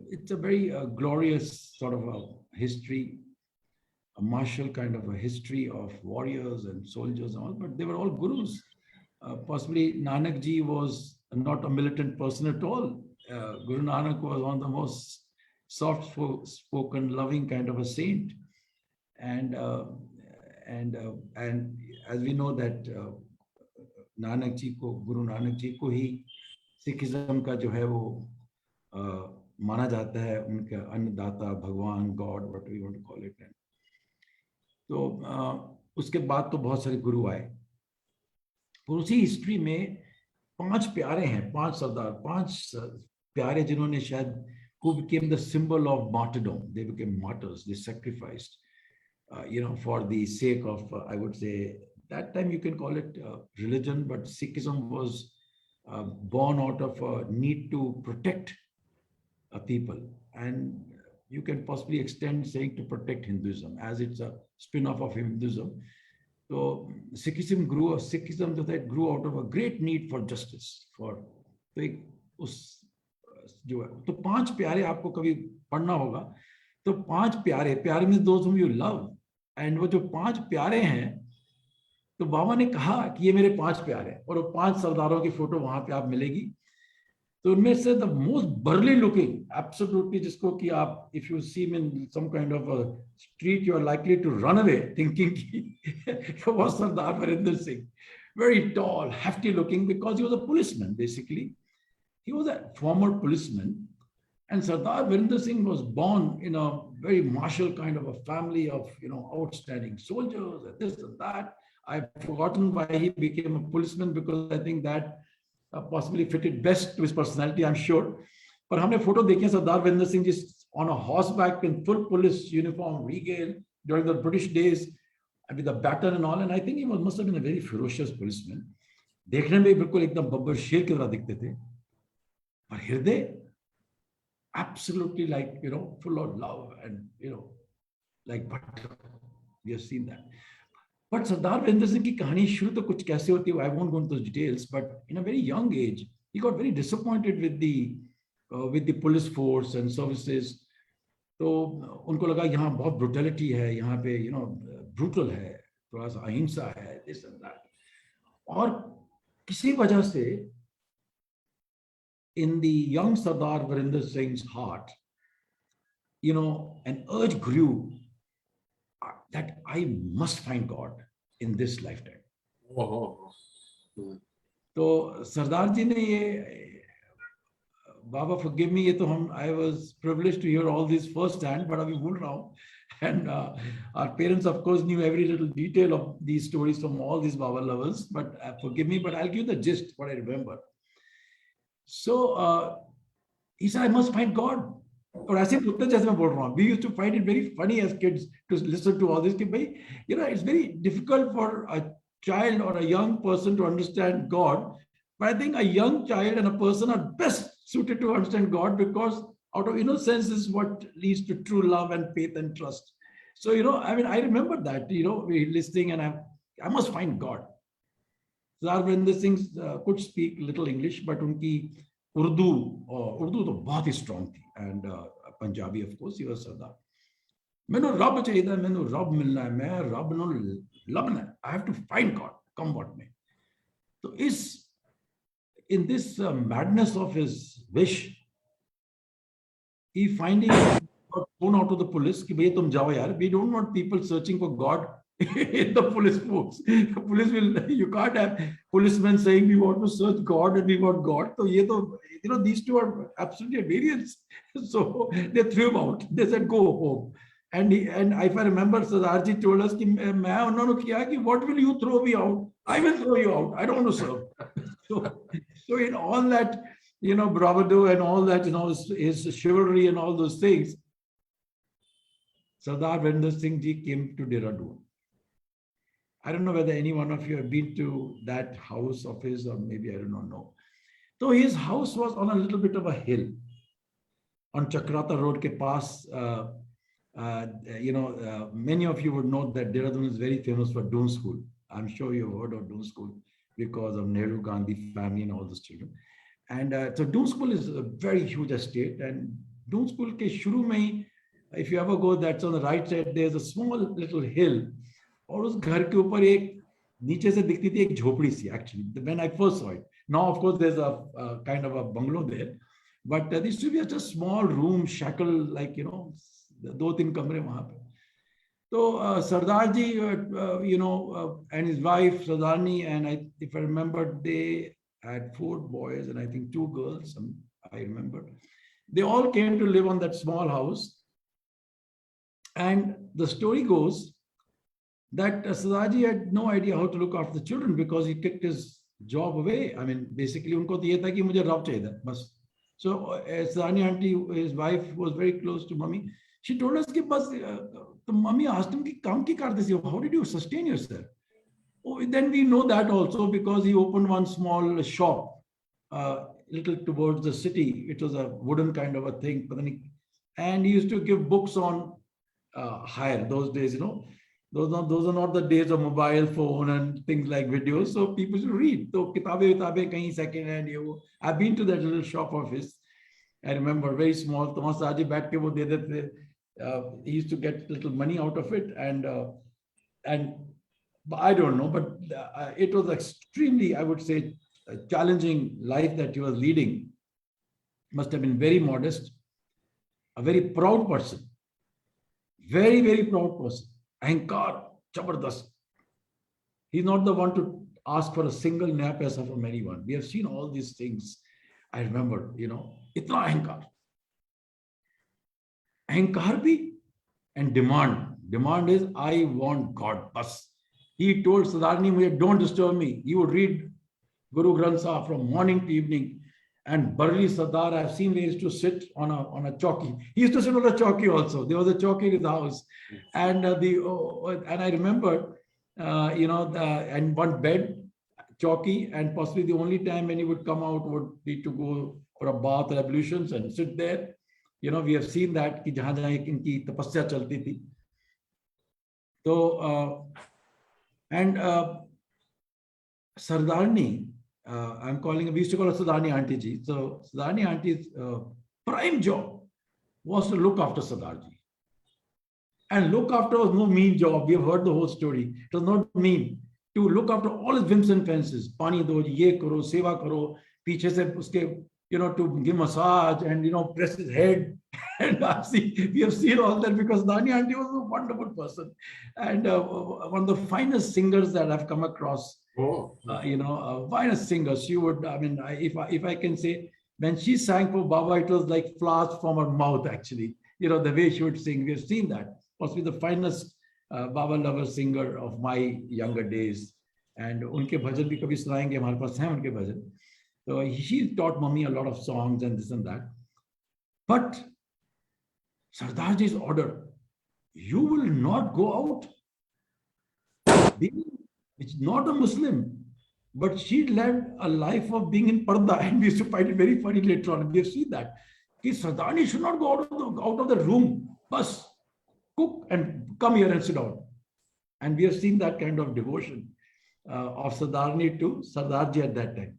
it's a very glorious sort of a history, a martial kind of a history of warriors and soldiers and all, but they were all gurus. Possibly Nanak ji was not a militant person at all. Guru Nanak was one of the most soft-spoken, loving kind of a saint. And as we know that Nanak ji ko, Guru Nanak ji ko hi Sikhism ka jo hai wo माना जाता है, उनका अन्नदाता, भगवान, god, what we want to call it. तो उसके बाद तो बहुत सारे गुरु आए. और उसी हिस्ट्री में 5 प्यारे हैं, 5 सरदार, 5 प्यारे जिन्होंने शायद, who became the symbol of martyrdom. They became martyrs. They sacrificed, for the sake of, I would say, that time you can call it religion, but Sikhism was born out of a need to protect people, and you can possibly extend saying to protect Hinduism, as it's a spin-off of Hinduism. So Sikhism grew out of a great need for justice. तो 5 प्यारे आपको कभी पढ़ना होगा. तो 5 प्यारे में those whom you love, and वो जो 5 प्यारे हैं, तो बाबा ने कहा कि ये मेरे 5 प्यारे हैं, और वो 5 सरदारों की फोटो वहां पे आप मिलेगी. तो उनमें से the most burly looking, absolutely, जिसको कि आप, if you see in some kind of a street, you are likely to run away thinking कि वो Sardar Virendra Singh. Very tall, hefty looking, because he was a policeman basically. He was a former policeman, And Sardar Virender Singh was born in a very martial kind of a family of, outstanding soldiers and this and that. I've forgotten why he became a policeman, because I think that possibly fitted best to his personality, I'm sure. पर हमने photo देखे सरदार Virendra Singh ji on a horseback in full police uniform, regal during the British days, and with a baton and all. And I think he must have been a very ferocious policeman. देखने में बिल्कुल एकदम बब्बर शेर की तरह दिखते थे, पर हृदय absolutely like, full of love and, like butter. We have seen that. But Sardar Virender Singh की कहानी शुरू तो कुछ कैसे होती है, I won't go into those details, but in a very young age, he got very disappointed with the police force and services. तो उनको लगा यहाँ बहुत ब्रूटलिटी है, यहाँ पे ब्रूटल है, थोड़ा सा अहिंसा है, this and that. और किसी वजह से in the young Sardar Virender Singh's heart, an urge grew that I must find God in this lifetime. Oh. तो सरदार जी ने ये, Baba forgive me, ये तो I was privileged to hear all this firsthand, but अभी भूल रहा हूँ. And our parents, of course, knew every little detail of these stories from all these Baba lovers. But forgive me, but I'll give you the gist, what I remember. So he said, I must find God. और ऐसे बोलते जैसे मैं बोल रहा हूँ. We used to find it very funny as kids to listen to all this. कि भाई, it's very difficult for a child or a young person to understand God. But I think a young child and a person are best suited to understand God, because out of innocence is what leads to true love and faith and trust. So, I remember that, we're listening and I must find God. Sardar Virender Singh could speak little English, but उनकी उर्दू तो बहुत ही strong थी, and Punjabi, of course, he was Sardar. मैंने रब चाहिए, मैंने रब मिलना है, मैं रब न लबना है. I have to find God, come what may. So in this madness of his wish, he finally got thrown out of the police. कि भैया तुम जाओ यार, we don't want people searching for God in the police force. The police will, you can't have policemen saying we want to search God and we want God. So ये तो, these two are absolutely at variance. So they threw him out. They said go home. And if I remember, Sardarji told us कि मैं उन्होंने किया कि what will you throw me out? I will throw you out. I don't want to serve. So in all that, bravado and all that, his chivalry and all those things, Sardar Virender Singh ji came to Dehradun. I don't know whether any one of you have been to that house of his, or maybe I do not know. So his house was on a little bit of a hill on Chakrata Road ke paas. Many of you would know that Dehradun is very famous for Doon School. I'm sure you've heard of Doon School because of Nehru Gandhi family and all those children. And so Doon School is a very huge estate. And Doon School ke shuru mein, if you ever go, that's on the right side, there's a small little hill. और उस घर के ऊपर एक नीचे से दिखती थी एक झोपड़ी सी, actually, when I first saw it. Now, of course, there's a kind of a bungalow there, but there used to be just a small room, shackle, like, 2-3 कमरे वहां पे. So Sardar ji, and his wife Sardarni, and if I remember, they had 4 boys and I think 2 girls. I remember they all came to live on that small house. And the story goes that Sardarji had no idea how to look after the children because he kicked his job away. I mean, basically, उनको तो ये था कि मुझे रब चाहिए था बस. So Sardarni auntie, his wife, was very close to mummy. She told us कि बस तो mummy asked him कि काम की करते थे, how did you sustain yourself? Oh, then we know that also because he opened one small shop, little towards the city. It was a wooden kind of a thing, and he used to give books on hire. Those days, those are not the days of mobile phone and things like videos. So people should read. So kitabe kahin second hand. I've been to that little shop of his. I remember, very small. Thomas Saji baठ के वो दे देते. He used to get little money out of it, and I don't know, but it was extremely, I would say, a challenging life that he was leading. Must have been very modest, a very proud person, very, very proud person. Ahankar, Jabardast. He's not the one to ask for a single naya paisa from anyone. We have seen all these things. I remember, itna ahankar. अहंकार भी, and demand is I want God, bas. He told Sadarni, don't disturb me. He would read Guru Granth Sahib from morning to evening. And Barli Sardar, I've seen where he used to sit on a chowki. He used to sit on a chowki also. There was a chowki in his house. And and I remember, and one bed, chowki, and possibly the only time when he would come out would be to go for a bath or ablutions and sit there. We have seen that कि जहाँ जहाँ इनकी तपस्या चलती थी. तो and Sardarni, I'm calling, we used to call her Sardarni Auntie Ji. So Sardarni Auntie's prime job was to look after Sardarji. And look after was no mean job. We have heard the whole story. It was not mean. To look after all his whims and fancies. Pani do, ye karo, seva karo, piche se uske, to give massage and, press his head. And we have seen all that because Sardarni Auntie was a wonderful person. And one of the finest singers that I've come across. Finest singer. She would, if I can say, when she sang for Baba, it was like flowers from her mouth, actually. The way she would sing. We have seen that. Possibly the finest Baba lover singer of my younger days. And unke bhajan bhi kabhi sunayenge, hamare paas hain unke bhajan. So she taught mommy a lot of songs and this and that. But Sardarji's order, you will not go out. It's not a Muslim, but she led a life of being in parda, and we used to find it very funny later on. We have seen that. Sardarji should not go out of the room. Bus, cook and come here and sit down. And we have seen that kind of devotion of Sardarni to Sardarji at that time.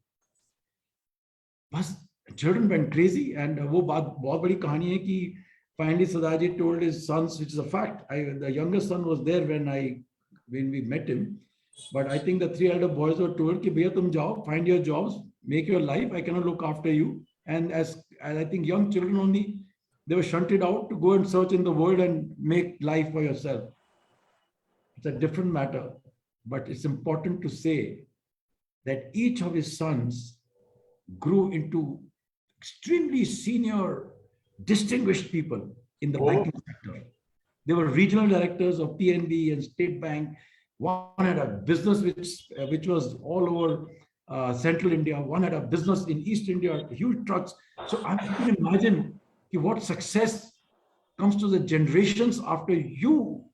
Bus, children went crazy, and वो बात बहुत बड़ी कहानी है कि finally Sardarji told his sons, which is a fact. The youngest son was there when we met him. But I think the 3 elder boys were told, कि भैया तुम जाओ, find your jobs, make your life. I cannot look after you. And as I think young children only, they were shunted out to go and search in the world and make life for yourself. It's a different matter, but it's important to say that each of his sons grew into extremely senior, distinguished people in the banking sector. They were regional directors of PNB and State Bank. One had a business which was all over Central India. One had a business in East India, huge trucks. So I can imagine what success comes to the generations after you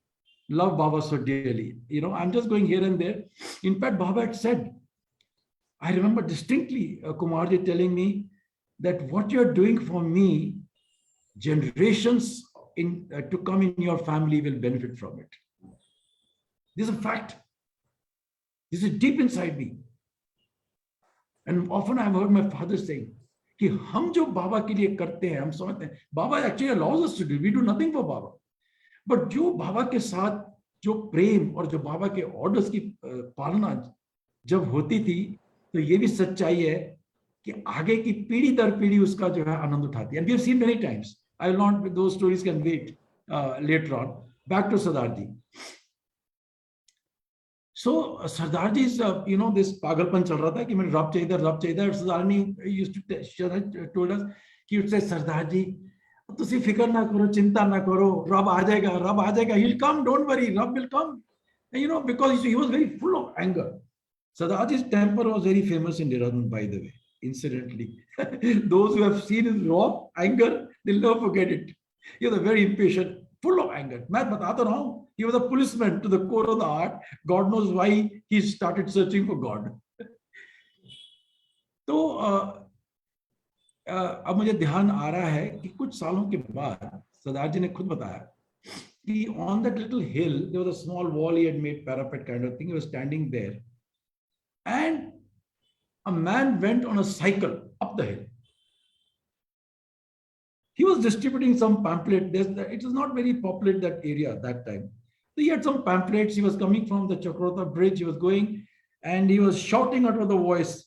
love Baba so dearly. I'm just going here and there. In fact, Baba had said, I remember distinctly Kumarji telling me that what you're doing for me, generations to come in your family will benefit from it. This is a fact. This is deep inside me. And often I've heard my father saying, कि हम जो बाबा के लिए करते हैं, हम समझते हैं, बाबा actually allows us to do. We do nothing for Baba. But जो बाबा के साथ जो प्रेम और जो बाबा के orders की पालना जब होती थी, तो ये भी सच्चाई है कि आगे की पीढ़ी दर पीढ़ी उसका जो है आनंद उठाती है. And we have seen many times. I will not, those stories can wait later on. Back to Sardarji. So Sardarji's, this pagalpan chal raha tha कि मैं रब चाहिए. Sardarni used to told us, he would say, Sardarji, तुसी फिकर ना करो, चिंता ना करो, रब आ जाएगा, he'll come, don't worry, Rab will come. And, because he was very full of anger. Sardarji's temper was very famous in Dehradun, by the way, incidentally. Those who have seen his raw anger, they'll never forget it. He was very impatient, full of anger. मैं बताता रहा हूँ, he was a policeman to the core of the heart. God knows why he started searching for God. तो अब मुझे ध्यान आ रहा है कि कुछ सालों के बाद सरदार जी ने खुद बताया कि on that little hill there was a small wall he had made, parapet kind of thing. He was standing there, and a man went on a cycle up the hill. He was distributing some pamphlet. It was not very popular, that area at that time. So he had some pamphlets. He was coming from the Chakrota bridge. He was going, and he was shouting out of the voice,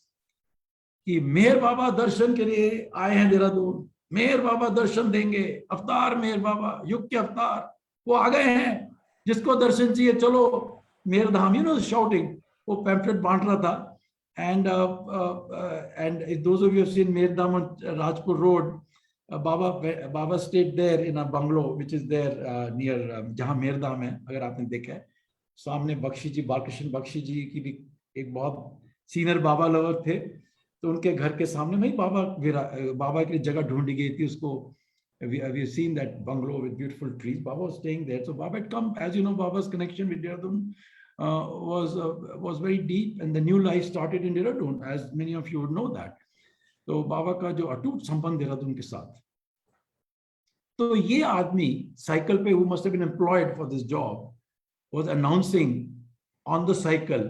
कि मेहर बाबा दर्शन के लिए आए हैं देहरादून, मेहर बाबा दर्शन देंगे, अवतार मेहर बाबा, युग के अवतार वो आ गए हैं, जिसको दर्शन चाहिए चलो मेहर धाम. Shouting. वो pamphlet बांट रहा था. And those of you who have seen Meher Dham on Rajpur Road, Baba stayed there in a bungalow which is there near जहाँ मेरधाम है, अगर आपने देखा है, सामने बख्शी जी, बालकृष्ण बख्शी जी की भी एक बहुत सीनियर बाबा लवर थे, तो उनके घर के सामने में ही बाबा की जगह ढूंढी गई थी उसको. We've seen that bungalow with beautiful trees. Baba was staying there. So Baba had come, as you know, Baba's connection with Dehradun was very deep, and the new life started in Dehradun, as many of you would know that. तो बाबा का जो अटूट संबंध देहरादून के साथ. तो ये आदमी साइकिल पे, who must have been employed for this job, was announcing on the cycle,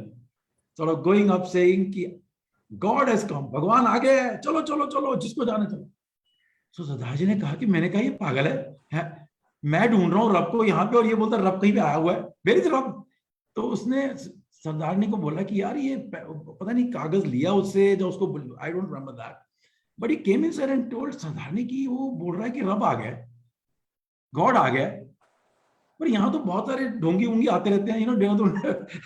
sort of going up saying कि God has come, भगवान आ गए हैं, चलो चलो चलो, जिसको जाना चलो. तो सरदार जी ने कहा कि मैंने कहा ये पागल है, मैं ढूंढ रहा हूँ रब को यहाँ पे, और ये बोलता रब कहीं पे आया हुआ है, वेयर इज रब. तो उसने सरदारनी को बोला कि यार ये पता नहीं कागज लिया उससे, जो उसको, I don't remember that, but he came in sir and told Sardarni की वो बोल रहा है कि रब आ गया, गॉड आ गया. पर यहाँ तो बहुत सारे ढोंगी वोंगी आते रहते हैं, you know, Dehradun,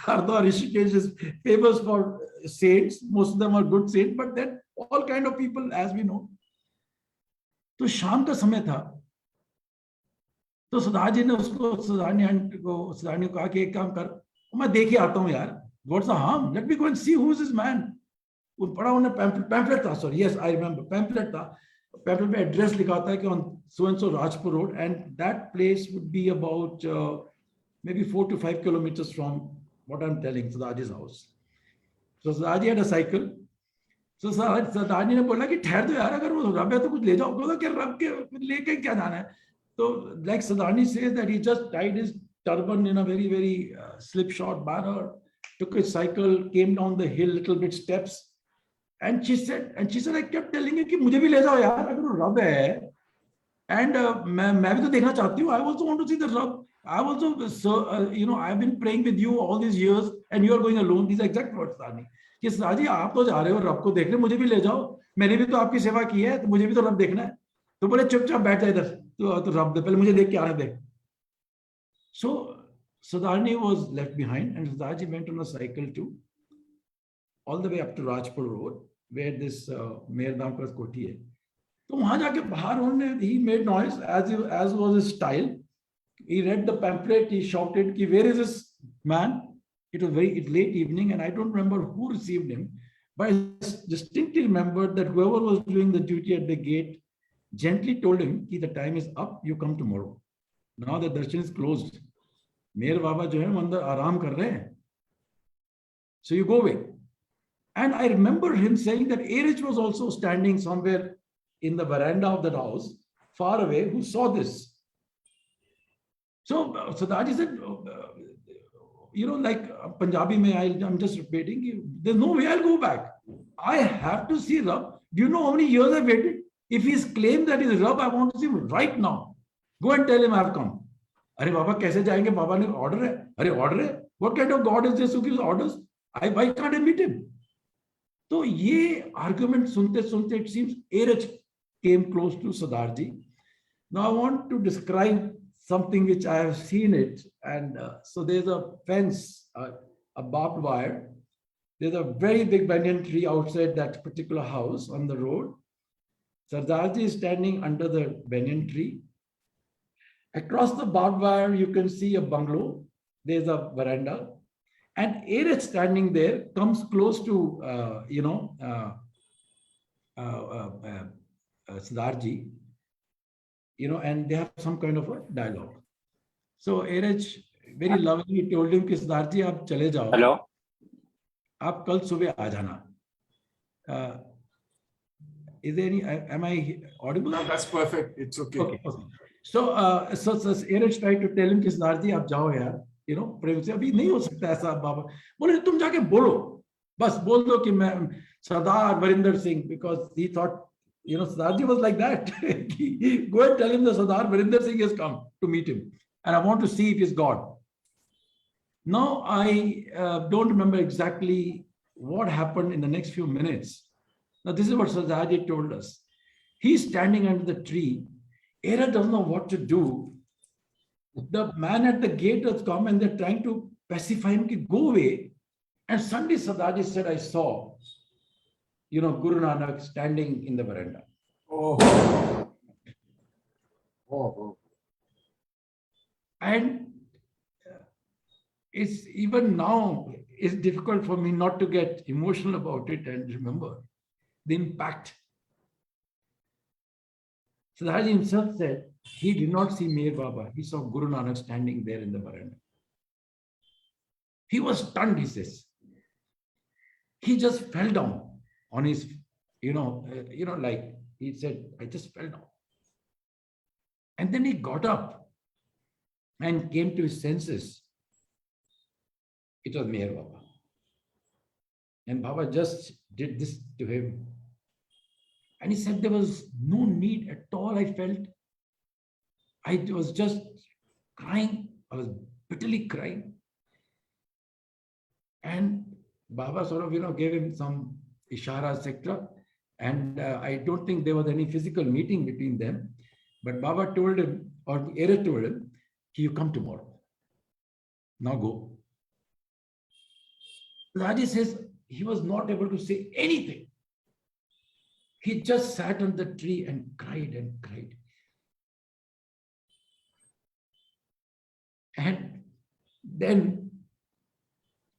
Haridwar, Rishikesh is famous for saints, most of them are good saints, but then all kind of people, as we know. तो शाम का समय था, तो सरदार जी ने उसको, सरदारनी को कहा कि एक काम कर, मैं देख ही आता हूँ यार, what's the harm, let me go and see who is this man. वो पढ़ा उन्हें, पैम्फलेट था, sorry, yes I remember, pamphlet था. पैम्फलेट पे एड्रेस लिखा था कि on so and so Rajpur road, and that place would be about maybe 4 to 5 kilometers from what I'm telling, Sardarji's house. So Sardarji had a cycle. So Sardarji ने बोला कि ठहर दो यार, अगर वो रब है तो कुछ ले जाओ. बोला कि रब के लेके क्या जाना है. तो like Sardarji says that he just tied his turban in a very very slipshod manner, took his cycle, came down the hill little bit steps, and she said I kept telling him कि मुझे भी ले जाओ यार, अगर वो रब है, and मैं भी तो देखना चाहती हूँ, I also want to see the रब. I also, you know, I've been praying with you all these years, and you are going alone. These are exact words, Sardarji. कि सरदारजी आप तो जा रहे हो रब को देखने, मुझे भी ले जाओ, मैंने भी तो आपकी सेवा की है, तो मुझे भी तो रब देखना है. तो बोले चुपचाप बैठ जा इधर, तो रब दे, पहले मुझे देख के आने दे. So Sardarji was left behind, and Sardarji went on a cycle to all the way up to Rajpur Road, where this मेहरधाम का कोठी है. तो वहां जाके बाहर उन्होंने, he made noise as was his style. He read the pamphlet, he shouted कि where is this man? It was very late evening, and I don't remember who received him, but I distinctly remembered that whoever was doing the duty at the gate gently told him कि the time is up, you come tomorrow. Now the darshan is closed. मेर बाबा जो है वो अंदर आराम कर रहे हैं. So you go away. And I remember him saying that Erich was also standing somewhere in the veranda of that house, far away, who saw this. So Sardarji said, you know, like Punjabi mein, I'm just repeating, there's no way I'll go back. I have to see Rab. Do you know how many years I've waited? If he's claimed that he's Rab, I want to see him right now. Go and tell him I've come. अरे बाबा कैसे जाएंगे, बाबा ने order है. अरे order है, what kind of God is this who gives orders? Why can't I meet him? तो ये argument सुनते सुनते it seems Erich came close to Sardarji. Now I want to describe something which I have seen it, and so there's a fence, a barbed wire. There's a very big banyan tree outside that particular house on the road. Sardarji is standing under the banyan tree. Across the barbed wire, you can see a bungalow. There's a veranda, and Erich standing there comes close to Sardarji. You know, and they have some kind of a dialogue. So Erich very lovingly told him कि सरदारजी आप चले जाओ. Hello, आप कल सुबह आ जाना. Is there any? Am I audible? No, that's perfect. It's okay. Okay. So Erich tried to tell him कि सरदारजी आप जाओ यार. You know, प्रेम से अभी नहीं हो सकता ऐसा. बाबा बोले तुम जाके बोलो, बस बोल दो कि मैं सरदार Varinder Singh, because he thought, you know, Sardarji was like that. Go and tell him that Sardar Varinder Singh has come to meet him, and I want to see if he's God. Now, I don't remember exactly what happened in the next few minutes. Now, this is what Sardarji told us. He's standing under the tree. Erich doesn't know what to do. The man at the gate has come, and they're trying to pacify him, go away. And suddenly Sardarji said, I saw, you know, Guru Nanak standing in the veranda. Oh, Oh, And it's even now, it's difficult for me not to get emotional about it and remember the impact. Siddhartha himself said he did not see Meher Baba. He saw Guru Nanak standing there in the veranda. He was stunned, he says. He just fell down on his, like he said, I just fell down. And then he got up and came to his senses. It was Meher Baba. And Baba just did this to him. And he said there was no need at all, I felt. I was just crying. I was bitterly crying. And Baba sort of, gave him some ishara, etc. And I don't think there was any physical meeting between them. But Baba told him, or Era told him, you come tomorrow. Now go. Raji says he was not able to say anything. He just sat on the tree and cried and cried. And then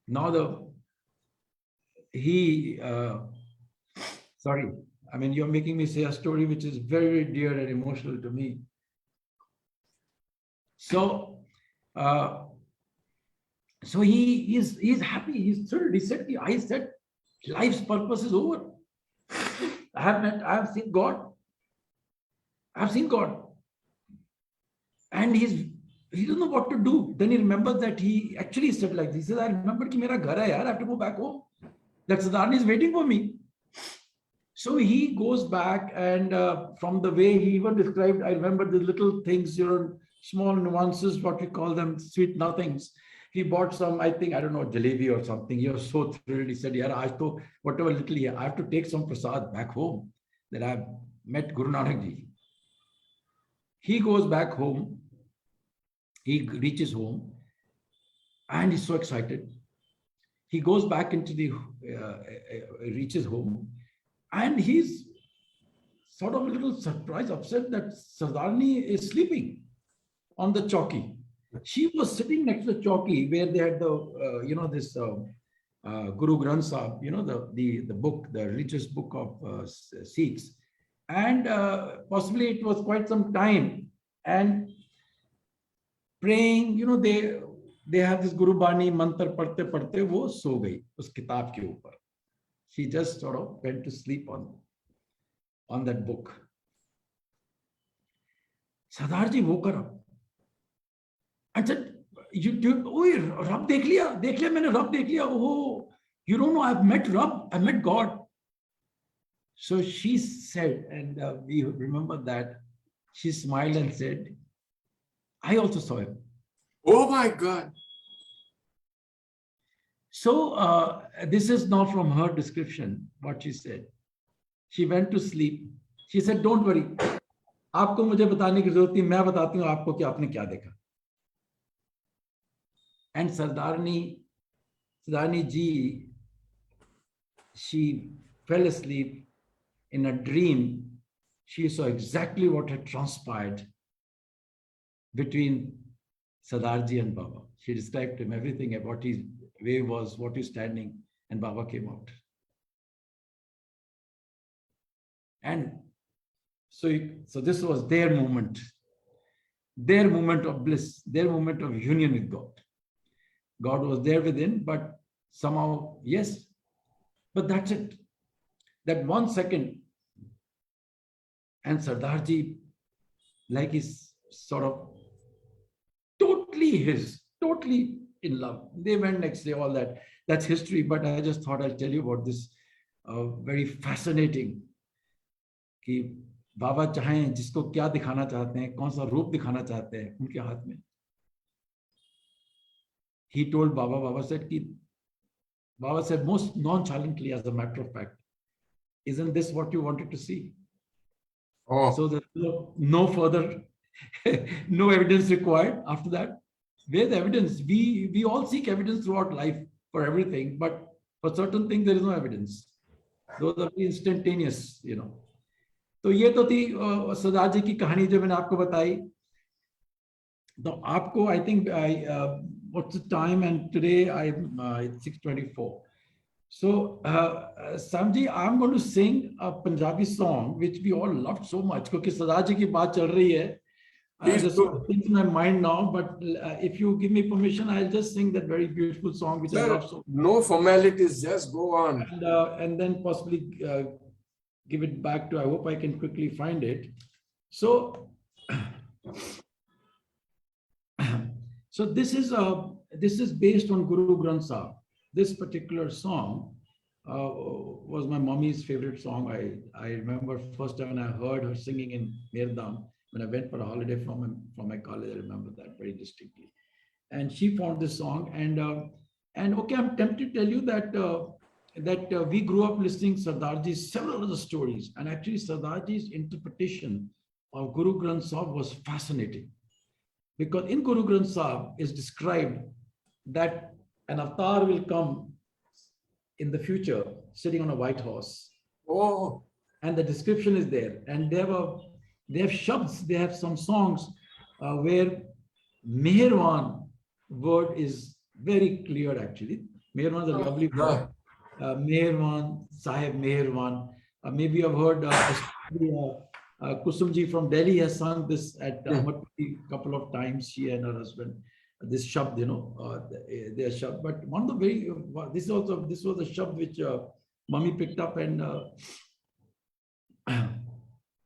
now sorry, I mean, you're making me say a story which is very dear and emotional to me. So, he's happy. He's thrilled. He said, I said, life's purpose is over. I have seen God. I've seen God. And he doesn't know what to do. Then he remembers that he actually said like this. He says, I remember ki mera ghar hai yaar, I have to go back home. That Siddhartha is waiting for me. So he goes back, and from the way he even described, I remember the little things, small nuances, what we call them, sweet nothings. He bought some, I don't know, jalebi or something. He was so thrilled. He said, yeah, whatever little here, I have to take some prasad back home that I've met Guru Nanak Ji. He goes back home. He reaches home and he's so excited. He goes back into reaches home, and he's sort of a little surprised, upset that Sardarni is sleeping on the chowki. She was sitting next to the chowki where they had the, this Guru Granth Sahib, the book, the religious book of Sikhs. And possibly it was quite some time. And praying, they have this Guru Bani mantra pढ़ते वो सो गई उस किताब के ऊपर. She just sort of went to sleep on that book. Sardarji woke her up and said, "Oh, Rab dekh liya, maine Rab dekh liya. Oh, you don't know, I've met Rab, I met God." So she said, and we remember that, she smiled and said, I also saw him. oh my God. So this is now from her description, what she said. She went to sleep. She said, don't worry. आपको मुझे बताने की जरूरत नहीं, मैं बताती हूँ आपको कि आपने क्या देखा. And Sardarni ji, she fell asleep in a dream. She saw exactly what had transpired between Sardarji and Baba. She described to him everything, what his way was, what he's standing, and Baba came out. And so this was their moment of bliss, their moment of union with God. God was there within, but somehow, yes, but that's it. That 1 second, and Sardarji, like he's sort of totally in love. They went next day, all that. That's history, but I just thought I'll tell you about this very fascinating. कि बाबा चाहें जिसको क्या दिखाना चाहते हैं, कौन सा रूप दिखाना चाहते हैं, उनके हाथ में. He told Baba said most nonchalantly, as a matter of fact, isn't this what you wanted to see? Oh. So there's no further, no evidence required after that. Where's the evidence? We all seek evidence throughout life for everything, but for certain things there is no evidence. Those are instantaneous, तो ये तो थी सरदार जी की कहानी जो मैंने आपको बताई. तो आपको I think what's the time, and today it's 6:24. So Samji, I'm going to sing a Punjabi song which we all loved so much क्योंकि सरदार जी की बात चल रही है. Please There's do. things in my mind now, but if you give me permission, I'll just sing that very beautiful song which I Sir, love so much. no formalities, just go on. And then possibly give it back to, I hope I can quickly find it. So, so this is based on Guru Granth Sahib. This particular song was my mommy's favorite song. I remember first time when I heard her singing in Mirdam, when I went for a holiday from my college. I remember that very distinctly. And she found this song, and okay, I'm tempted to tell you that we grew up listening Sardarji's several other stories, and actually Sardarji's interpretation of Guru Granth Sahib was fascinating, because in Guru Granth Sahib is described that an avatar will come in the future sitting on a white horse, Oh, and the description is there, and they have shabds, they have some songs where Meherwan word is very clear actually. Meherwan is a lovely word. Meherwan, Sahib Meherwan. Maybe you've heard Kusumji from Delhi has sung this at Amarpati a couple of times, she and her husband. This shabd, their shabd. But one of the very, this was a shabd which Mummy picked up, and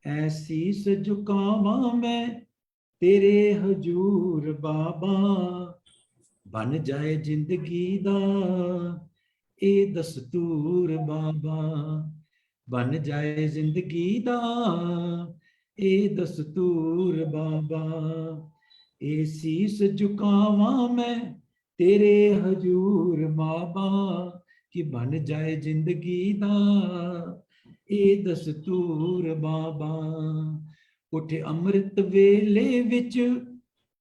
ऐसी झुकावा मैं तेरे हजूर बाबा, बन जाए जिंदगी दा ए दस्तूर बाबा, बन जाए जिंदगी दा ए दस्तूर बाबा, ए शीस झुकावा मैं तेरे हजूर बाबा, कि बन जाए जिंदगी दा ए दस्तूर बाबा, उठे अमृत वेले विच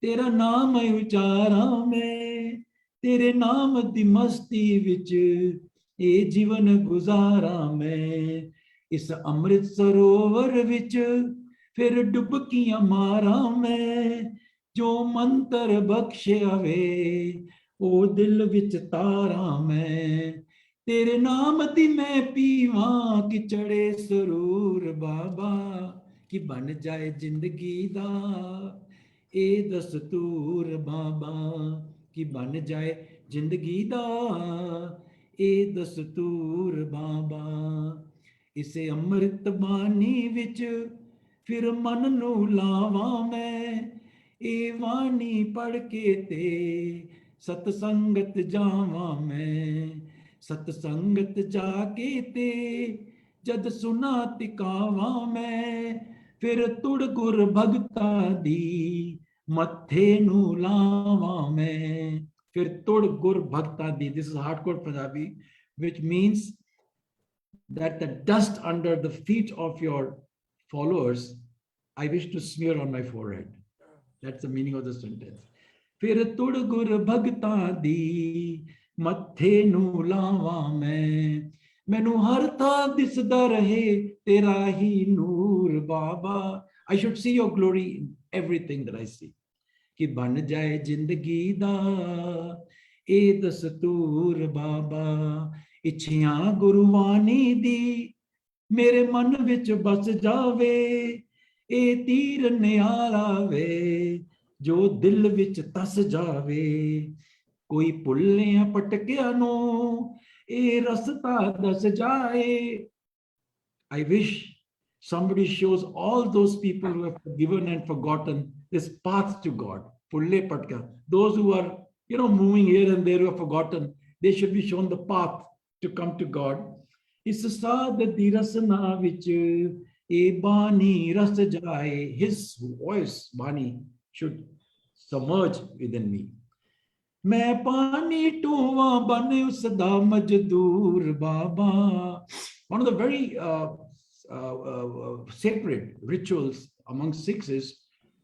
तेरा नाम उचारा मैं, तेरे नाम दी मस्ती विच ए जीवन गुजारा मैं, इस अमृत सरोवर विच फिर डुबकियां मारा मैं, जो मंत्र बख्शिया वे ओ दिल विच तारा मैं, तेरे नाम दी मैं पीवा कि चढ़े सरूर बाबा, कि बन जाए जिंदगी दा ए दस्तूर बाबा, कि बन जाए जिंदगी दा ए दस्तूर बाबा, इसे अमृत बानी विच फिर मन नू लावा मैं, ए वाणी पढ़ के ते सतसंगत जावा मैं, सतसंगत जाके ते जद सुना तिकावा मैं, फिर तुड़ गुर भगता दी मत्थे नू लावा मैं, फिर तुड़ गुर भगता दी. This is hardcore Punjabi, which means that the dust under the feet of your followers I wish to smear on my forehead. That's the meaning of the sentence. फिर तुड़ गुर भगता दी मत्थे नू लावा मैं, मैनू हर था दिसदा रहे तेरा ही नूर बाबा. I should see your glory in everything that I see. कि बन जाए जिंदगी दा ए दस्तूर बाबा, इच्छियां गुरुवानी दी मेरे मन विच बस जावे, ए तीर नियाला वे जो दिल विच तस जावे, कोई भुल्लिया पटकिया नो ए रस्ता दस जाए. I wish somebody shows all those people who have forgiven and forgotten this path to God. Pulle patka. Those who are, moving here and there, who have forgotten, they should be shown the path to come to God. Is saad di rasna vich e bani ras jaye. His voice, Bani, should submerge within me. मैं पानी टूवा बने उसदा मजदूर बाबा. One of the very sacred rituals among Sikhs is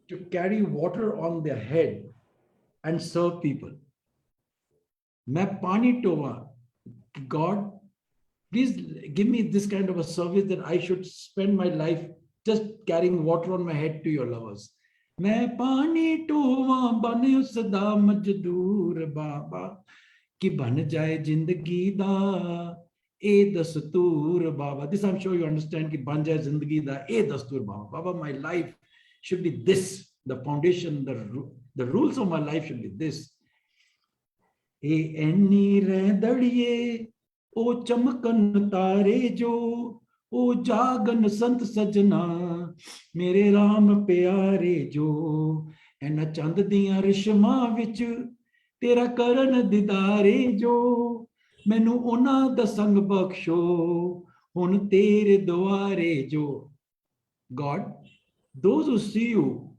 to carry water on their head and serve people. मैं पानी टूवा. God, please give me this kind of a service that I should spend my life just carrying water on my head to your lovers. मैं पानी टोवा बने उसदा मजदूर बाबा कि बन जाए जिंदगी दा ए दस्तूर बाबा. This I'm sure you understand कि बन जाए जिंदगी दा ए दस्तूर बाबा. Baba, my life should be this. The foundation, the rules of my life should be this. ए एनी रैदड़िए ओ चमकन तारे जो ओ जागन संत सजना मेरे राम प्यारे जो एना चंद दियां रिशमा विच तेरा करन दिदारे जो मैनू उन्हां दा संग बख्शो हुन तेरे दुआरे जो. God, those who see you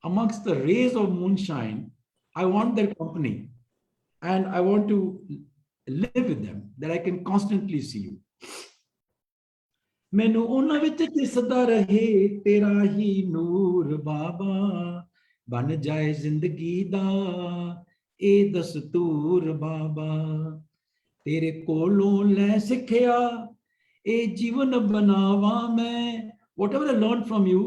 amongst the rays of moonshine, I want their company and I want to live with them, that I can constantly see you. मैनू उन्हां विच दिसदा रहे तेरा ही नूर बाबा बन जाए जिंदगी दा ए दस्तूर बाबा तेरे कोलों लै सिखया ए जीवन बनावा मैं. Whatever I learned from you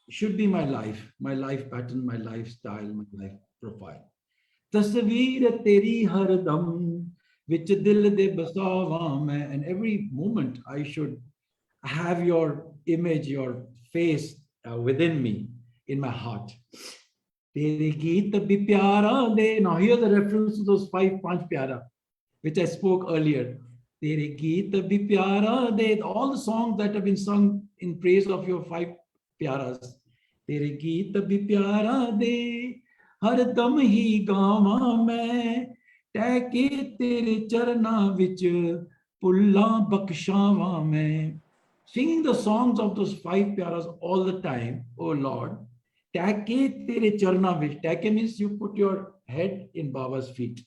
should be my life pattern, my lifestyle, my life profile. तस्वीर तेरी हरदम विच दिल दे बसावा मैं, and every moment I should have your image, your face within me, in my heart. तेरे गीत भी प्यारा दे. Now here's the reference to those पांच प्यारा which I spoke earlier. तेरे गीत भी प्यारा दे. All the songs that have been sung in praise of your 5 प्यारास. तेरे गीत भी प्यारा दे हर दम ही गावा मैं टहके तेरे चरना विच पुल्ला बख्शावा मैं. Singing the songs of those 5 pyaras all the time, oh Lord. टहके तेरे चरना विच. टहके means you put your head in Baba's feet.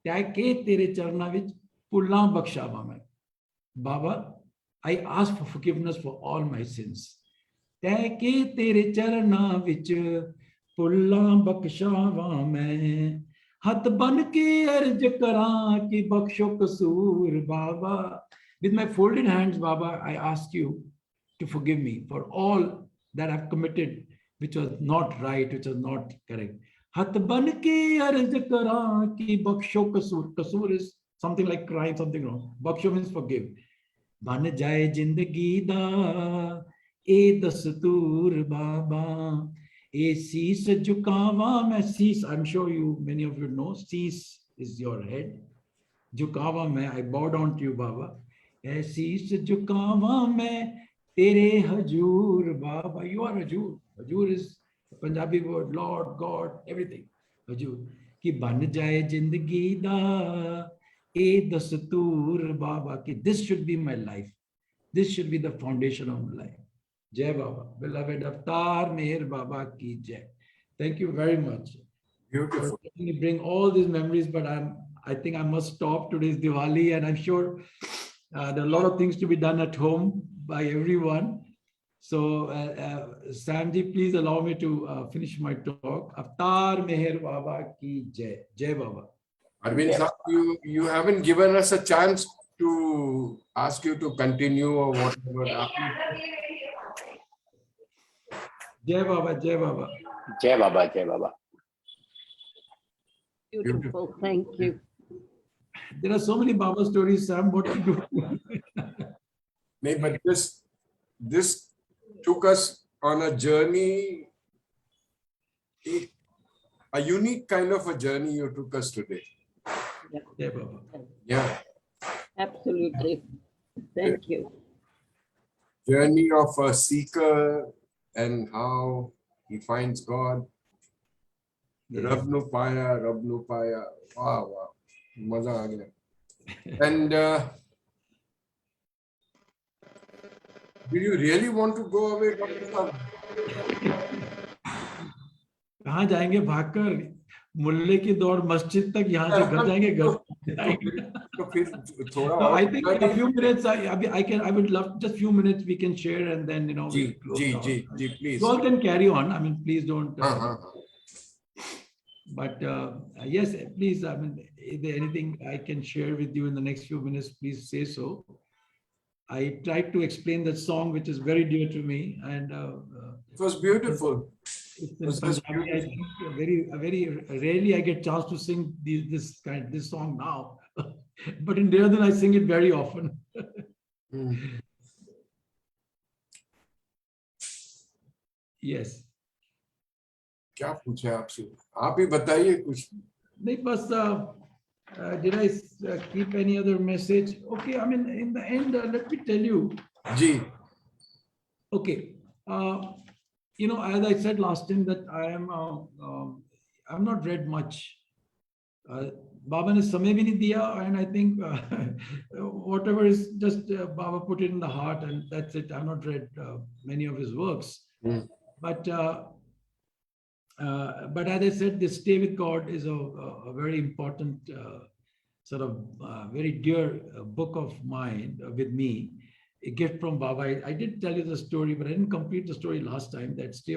टहके तेरे चरना विच पुल्ला बख्शावा मैं. Baba, I ask for forgiveness for all my sins. टहके तेरे चरना विच पुल्ला बख्शावा मैं. हथ बन के अर्ज करां कि बख्शो कसूर बाबा. With my folded hands, Baba, I ask you to forgive me for all that I've committed, which was not right, which was not correct. हथ बन के अर्ज करां कि बख्शो कसूर. कसूर is something like crying, something wrong. Baksho means forgive. बन जाए जिंदगी दा ए दस्तूर बाबा ए शीस झुकावा मैं. शीस, I'm sure many of you know, शीस is your head. झुकावा मैं, I bow down to you, Baba. ए शीस झुकावा मैं तेरे हजूर बाबा. You are Hazur. Hazur is a Punjabi word, Lord, God, everything. हजूर. कि बन जाए जिंदगी दा ए दस्तूर बाबा. कि this should be my life. This should be the foundation of my life. Jai Baba. Beloved Avatar Meher Baba ki Jai. Thank you very much. Beautiful. Let me bring all these memories, but I think I must stop. Today's Diwali, and I'm sure there are a lot of things to be done at home by everyone. So, Samji, please allow me to finish my talk. Avatar Meher Baba ki Jai. Jai Baba. Arvind sir, you haven't given us a chance to ask you to continue or whatever. Jai Baba, Jai Baba. Jai Baba, Jai Baba. Beautiful, thank you. There are so many Baba stories, Sam. What to do? No, but this took us on a journey, a unique kind of a journey you took us today. Jai Baba. Yeah. Absolutely. Thank you. Journey of a seeker and how he finds God. Rab nu paya. Wow, wow. Maza aa gaya. And do you really want to go away, Dr. Saab? कहाँ जाएंगे भागकर? मुल्ले की दौड़ मस्जिद तक, यहाँ से घर जाएंगे, घर जाएंगे. तो फिर थोड़ा No, I think a few minutes. I would love just few minutes we can share, and then ji, please. You all can carry on. I mean, please don't. हाँ. But yes, please. I mean, is there anything I can share with you in the next few minutes? Please say so. I tried to explain that song, which is very dear to me, and It was beautiful. it's It in was just Punjabi. I beautiful. think very rarely I get chance to sing this song now, but in Dehradun I sing it very often. Hmm. Yes. क्या पूछे आपसे? आप ही बताइए कुछ. नहीं बस did I keep any other message? Okay, I mean in the end, let me tell you. Ji. Okay, you know, as I said last time that I've not read much. Baba ne samay bhi nahi diya, and I think whatever is just Baba put it in the heart, and that's it. I've not read many of his works, Hmm. but as I said, this Stay with God is a very important sort of very dear book of mine with me, a gift from Baba. I did tell you the story, but I didn't complete the story last time. That Stay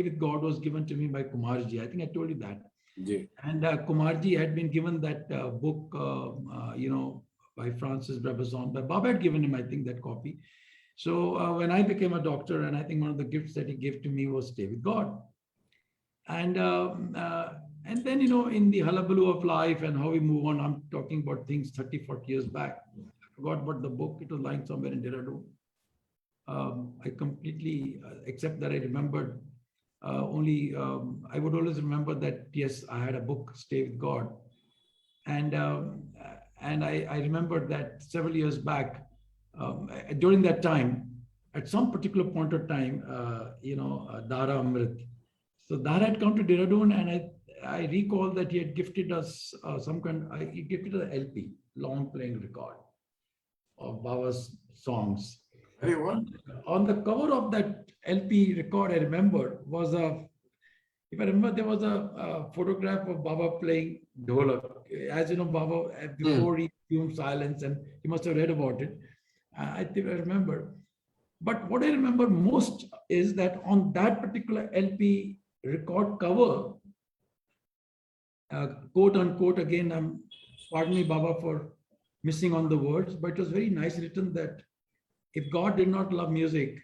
with God was given to me by Kumarji. I think I told you that. Ji. And Kumarji had been given that book, you know, by Francis Brabazon. But Baba had given him, I think, that copy. So when I became a doctor, and I think one of the gifts that he gave to me was Stay with God. And then, you know, in the hullabaloo of life and how we move on, I'm talking about things 30, 40 years back. I forgot about the book. It was lying somewhere in Dehradun. I completely, except that I remembered only, I would always remember that, yes, I had a book, Stay with God. And I remembered that several years back, during that time, at some particular point of time, you know, Dara Amrit. So Dara had come to Dehradun, and I recall that he had gifted us he gifted an LP, long playing record of Baba's songs. अरे वाह. On the cover of that LP record, I remember, was if I remember, there was a photograph of Baba playing dholak. As you know, Baba, before he assumed silence, and he must have read about it. I think I remember. But what I remember most is that on that particular LP record cover, quote unquote, again, pardon me, Baba, for missing on the words, but it was very nice written that if God did not love music,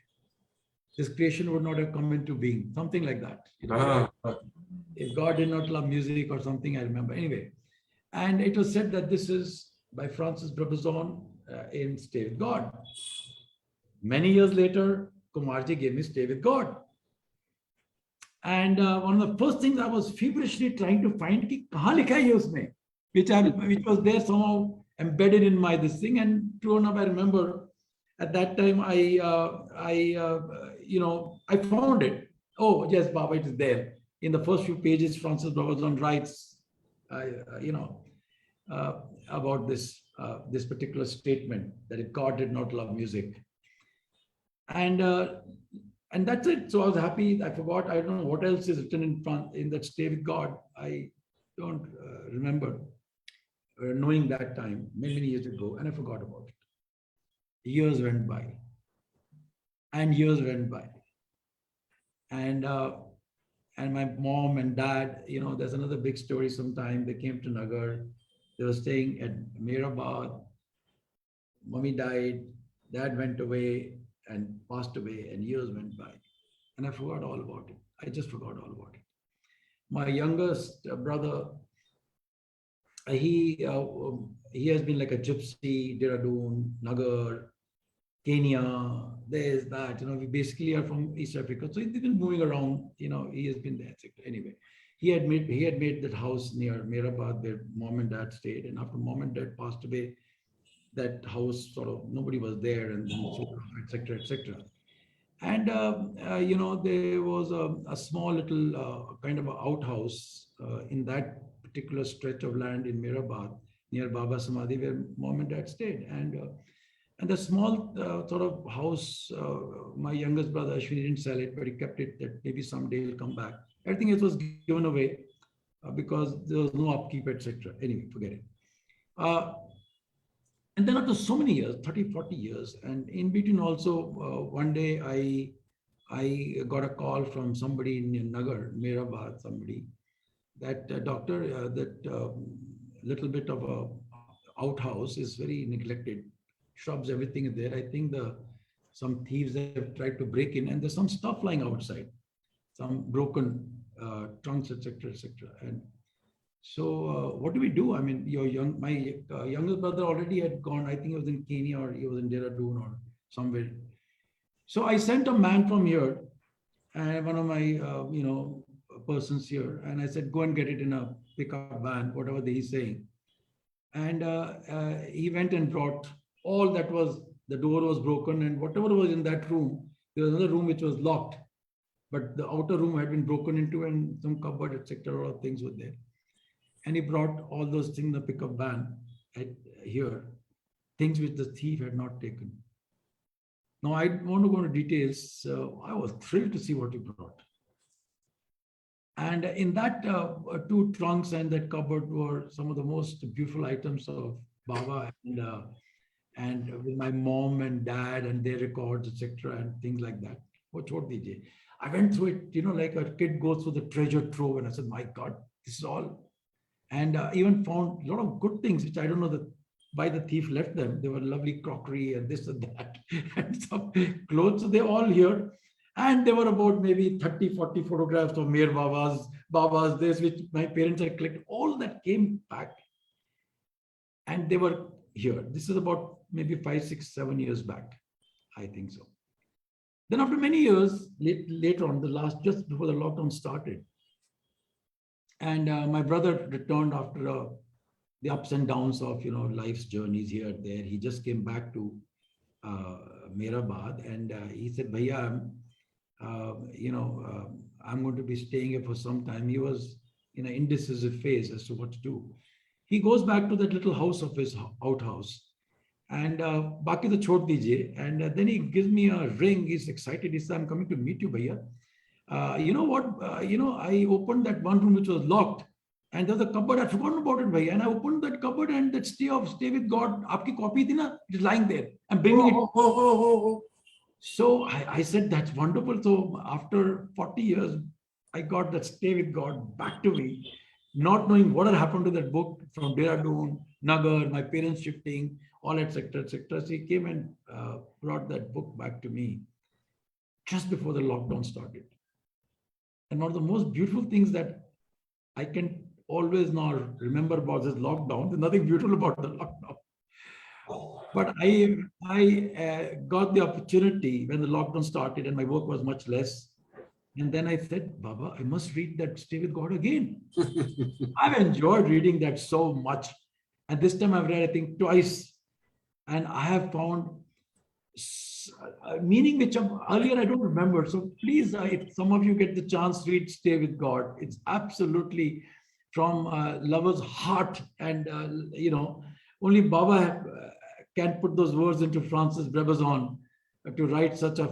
this creation would not have come into being, something like that. You know, if God did not love music or something, I remember. Anyway, and it was said that this is by Francis Brabazon in Stay with God. Many years later, Kumarji gave me Stay with God. And one of the first things I was feverishly trying to find, ki kahan likha hai ye usme? Which was there somehow embedded in my this thing. And true enough, I remember at that time you know, I found it. Oh yes, Baba, it is there. In the first few pages, Francis Brabazon writes, you know, about this particular statement that if God did not love music, and that's it. So I was happy. I forgot. I don't know what else is written in that Stay with God. I don't remember knowing that time many years ago, and I forgot about it. Years went by, and years went by, and my mom and dad. You know, there's another big story. Sometime they came to Nagar. They were staying at Mehrabad. Mommy died. Dad went away and passed away, and years went by. And I forgot all about it. I just forgot all about it. My youngest brother, he has been like a gypsy, Dehradun, Nagar, Kenya, there's that. You know, we basically are from East Africa, so he's been moving around. You know, he has been there. Anyway, he had made that house near Mehrabad where mom and dad stayed, and after mom and dad passed away, that house sort of nobody was there, and etc. etc. And you know, there was a small little kind of an outhouse in that particular stretch of land in Mehrabad near Baba Samadhi where mom and dad stayed. And the small sort of house, my youngest brother Ashwini didn't sell it, but he kept it that maybe someday he'll come back. Everything else was given away because there was no upkeep, etc. Anyway, forget it. And then after so many years, 30, 40 years, and in between also, one day I got a call from somebody in Nagar, Mehrabad, somebody, that doctor, that little bit of a outhouse is very neglected. shrubs, everything is there. I think some thieves have tried to break in, and there's some stuff lying outside, some broken trunks, etc., etc. And so, what do we do? I mean, my younger brother already had gone. I think he was in Kenya or he was in Dehradun or somewhere. So I sent a man from here, and one of my persons here, and I said, go and get it in a pickup van, whatever he's saying. And he went and brought all that was, the door was broken, and whatever was in that room, there was another room which was locked, but the outer room had been broken into, and some cupboard, etc., all things were there. And he brought all those things in the pickup van here, things which the thief had not taken. Now, I want to go into details. So I was thrilled to see what he brought. And in that two trunks and that cupboard were some of the most beautiful items of Baba, and with my mom and dad and their records, etc., and things like that. I went through it, like a kid goes through the treasure trove, and I said, my God, this is all. And even found a lot of good things, which I don't know why the thief left them. They were lovely crockery and this and that, and some clothes. So they're all here. And there were about maybe 30, 40 photographs of Mir Babas, this, which my parents had collected. All that came back. And they were here. This is about maybe 5, 6, 7 years back. I think so. Then after many years, later on, just before the lockdown started, and my brother returned after the ups and downs of life's journeys here and there. He just came back to Mehrabad, and he said, "Bhaiya, I'm going to be staying here for some time." He was in an indecisive phase as to what to do. He goes back to that little house of his outhouse, and "Baki to chhod dijiye." And then he gives me a ring. He's excited. He said, "I'm coming to meet you, Bhaiya. You know what? I opened that one room which was locked, and there's a cupboard. I'd forgotten about it, bhaiya. And I opened that cupboard, and that Stay with God, aapki copy thi na, it is lying there. I'm bringing it." So I said, "That's wonderful." So after 40 years, I got that Stay with God back to me, not knowing what had happened to that book from Dehradun, Nagar, my parents shifting, all etc., etc. So he came and brought that book back to me just before the lockdown started. And one of the most beautiful things that I can always now remember about this lockdown, there's nothing beautiful about the lockdown. But I got the opportunity when the lockdown started and my work was much less. And then I said, "Baba, I must read that Stay with God again." I've enjoyed reading that so much. And this time I've read, I think, twice. And I have found meaning which earlier I don't remember. So please, if some of you get the chance, read Stay with God. It's absolutely from lover's heart. And, only Baba can put those words into Francis Brabazon to write such a,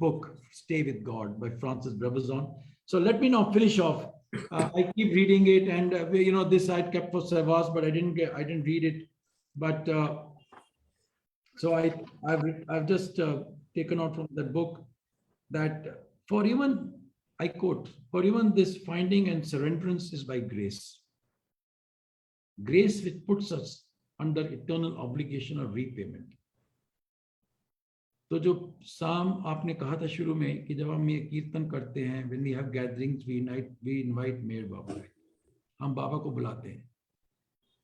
book, Stay with God by Francis Brabazon. So let me now finish off. I keep reading it, and, this I had kept for Sevas, but I didn't read it. But so I've just taken out from that book that I quote, "For even this finding and surrenderance is by grace. Grace which puts us under eternal obligation of repayment." तो जो साम आपने कहा था शुरू में कि जब हम ये कीर्तन करते हैं, when we have gatherings, we invite Meher Baba, हम बाबा को बुलाते हैं.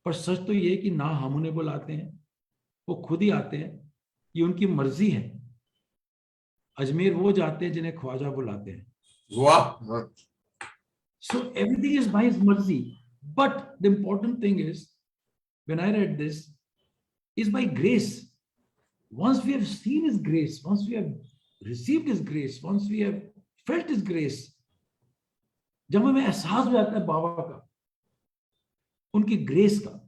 पर सच तो ये कि ना हम उन्हें बुलाते हैं, वो खुद ही आते हैं. ये उनकी मर्जी है. अजमेर वो जाते हैं जिन्हें ख्वाजा बुलाते हैं. Wow. So everything is by his mercy. But the important thing is, when I read this, is by grace. Once we have seen his grace, once we have received his grace, once we have felt his grace, जब हमें एहसास हो जाता है बाबा का, उनकी grace का,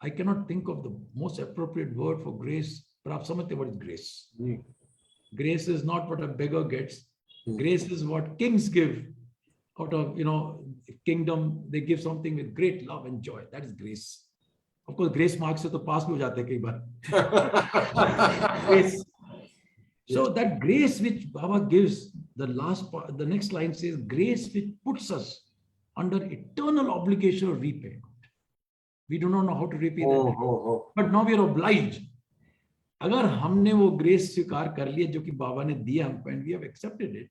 I cannot think of the most appropriate word for grace, but आप समझते what is grace. Grace is not what a beggar gets. Grace is what kings give out of, kingdom. They give something with great love and joy. That is grace. Of course, grace marks से तो पास भी हो जाते हैं कई बार. Grace. So that grace which Baba gives, the next line says, grace which puts us under eternal obligation of repayment. We do not know how to repay Oh, that. oh, oh. But now we are obliged. अगर हमने वो grace स्वीकार कर लिया जो कि बाबा ने दिया हमको, and we have accepted it,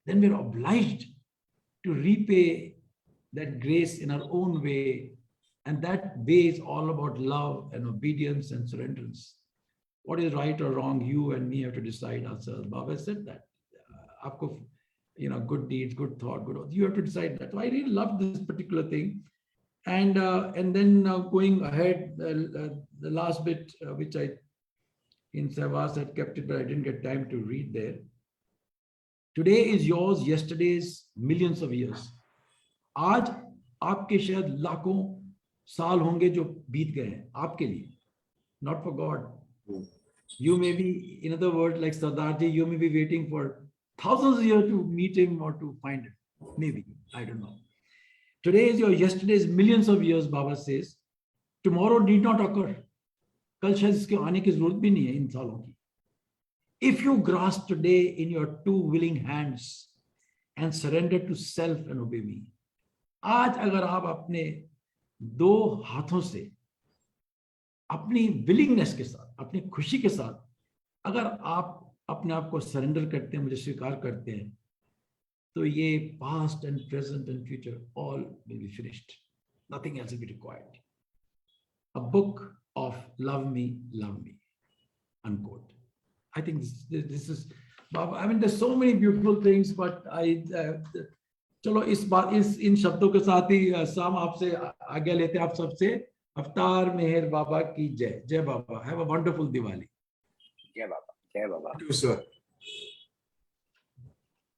then we are obliged to repay that grace in our own way. And that way is all about love and obedience and surrenderance. What is right or wrong, you and me have to decide ourselves. Baba said that. Aapko, good deeds, good thought, good. You have to decide that. So I really love this particular thing. And then going ahead, the last bit, which I, in Savas had kept it, but I didn't get time to read there. Today is yours, yesterday's millions of years. आज आपके शायद लाखों साल होंगे जो बीत गए हैं आपके लिए, not for God. You may be, in other words, like Sardarji, you may be waiting for thousands of years to meet him or to find him. Maybe, I don't know. Today is your yesterday's millions of years, Baba says. Tomorrow need not occur. कल शायद इसके आने की जरूरत भी नहीं है इन सालों की. If you grasp today in your two willing hands and surrender to self and obey me. आज अगर आप अपने दो हाथों से अपनी विलिंगनेस के साथ, अपनी खुशी के साथ अगर आप अपने आप को सरेंडर करते हैं, मुझे स्वीकार करते हैं, तो ये past and present and future all will be finished. Nothing else will be required. A book of love me, unquote. I think this is, I mean, there's so many beautiful things, but चलो इन शब्दों के साथ ही साम आपसे आज्ञा लेते हैं आप सबसे. अवतार मेहर बाबा की जय. जय Baba. Have a wonderful Diwali. जय बाबा. जय बाबा. Thank you, sir.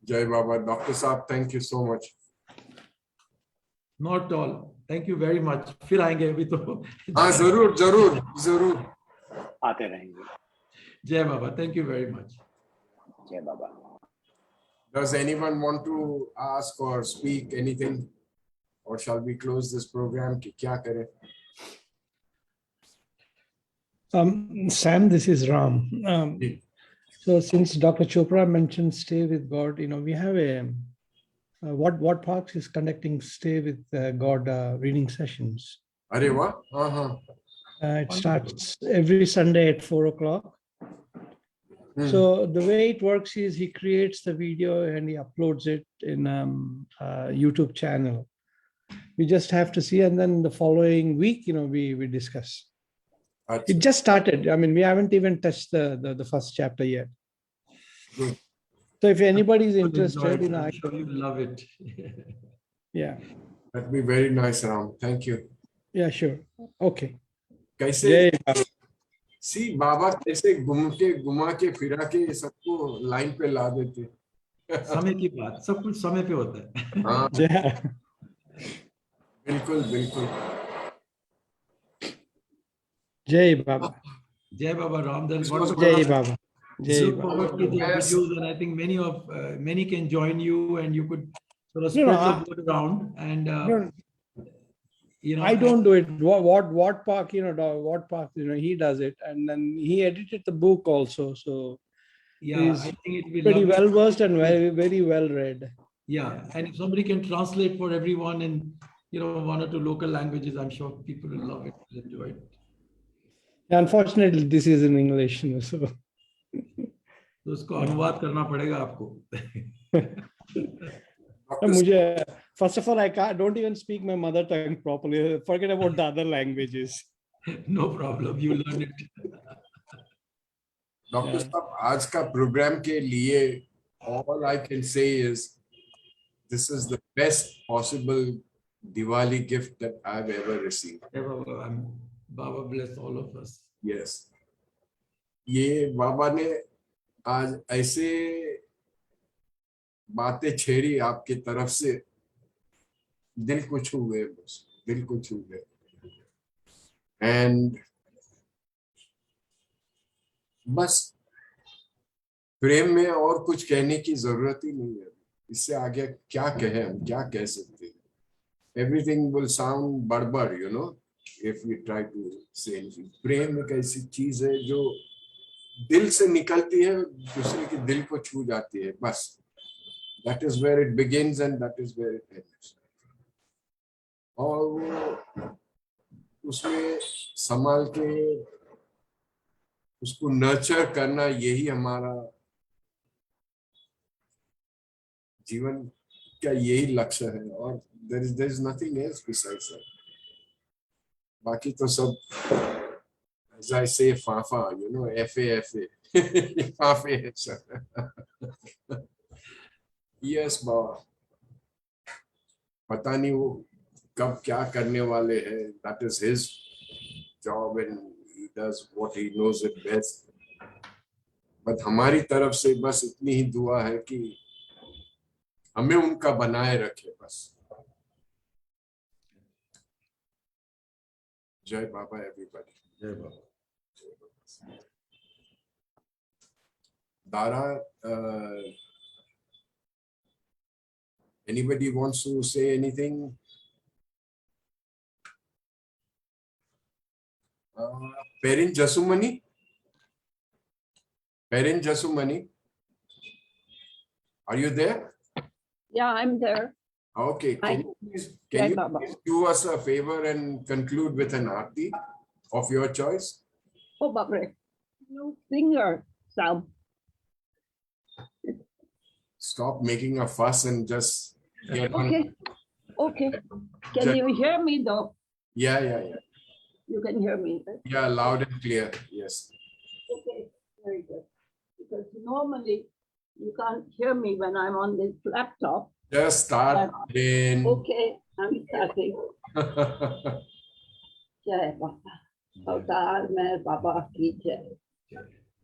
Jai Baba. Dr. Saab, thank you so much. Not all. Thank you very much. फिर आएंगे अभी तो. हाँ जरूर जरूर जरूर आते रहेंगे. जय बाबा. Thank you very much. जय बाबा. Does anyone want to ask or speak anything, or shall we close this program? कि क्या करें? Sam, this is Ram. Yeah. So since Dr. Chopra mentioned stay with God, we have a what Parks is conducting stay with God reading sessions. अरे वाह. हाँ हाँ. It starts every Sunday at 4:00. So the way it works is he creates the video and he uploads it in YouTube channel. We just have to see, and then the following week, we discuss. It just started. I mean, we haven't even touched the first chapter yet. Good. So if anybody is Enjoy interested, it. I'm sure you love it. yeah, That'd be very nice, Ram. Thank you. yeah, sure. Okay. कैसे Jai Baba. सी बाबा कैसे घुमा के फिरा के सबको line पे ला देते. समय की बात, सब कुछ समय पे होता है. हाँ Yeah. बिल्कुल बिल्कुल. Jai Baba. जय बाबा Ramdas. Jai Baba. Jai Look Baba. forward to the Yes. videos, and I think many can join you, and you could sort of No, spread no, the word around. And No, I I don't do it. What Park, what Park, he does it, and then he edited the book also. So Yeah, he's I think it will be pretty lovely. well versed and very, very well read. Yeah, and if somebody can translate for everyone in one or two local languages, I'm sure people will love it, will enjoy it. Unfortunately, this is in English, so तो उसको अनुवाद करना पड़ेगा आपको. first of all, I don't even speak my mother tongue properly. Forget about the other languages. No problem, you learn it. Doctor साहब आज का programme के लिए all I can say is this is the best possible Diwali gift that I've ever received. Baba bless all of us. Yes. ये बाबा ने आज ऐसे बातें छेड़ी आपके तरफ से, दिल को छू गए, बस दिल को छू गए. एंड बस प्रेम में और कुछ कहने की जरूरत ही नहीं है. इससे आगे क्या कहें हम, क्या कह सकते हैं. एवरीथिंग विल साउंड बड़बड़, if we try to say anything. प्रेम एक ऐसी चीज है जो दिल से निकलती है, दूसरे के दिल को छू जाती है. बस that is where it begins and that is where it ends. और उसमें संभाल के उसको नर्चर करना, यही हमारा जीवन का यही लक्ष्य है, और there is nothing else besides that. बाकी तो सब as I say Fafa, you know, FA फाफे है सर। यस बाबा, पता नहीं वो कब क्या करने वाले हैं, that is his job and he does what he knows it best. But हमारी तरफ से बस इतनी ही दुआ है कि हमें उनका बनाए रखे बस। जय बाबा एवरीबॉडी। जय बाबा। Dara, anybody wants to say anything? Perin Jasumani? Perin Jasumani? Are you there? Yeah, I'm there. Okay, Hi. can Jai you Baba. please do us a favor and conclude with an aarti of your choice? Oh, Babre. No singer sound. Stop making a fuss and just get on. Okay. Okay. Can you hear me though? Yeah. You can hear me, right? Yeah, loud and clear. Yes. Okay. Very good. Because normally you can't hear me when I'm on this laptop. Just start in. Okay. I'm starting. Jai Baba. अवतार में बाबा की जय।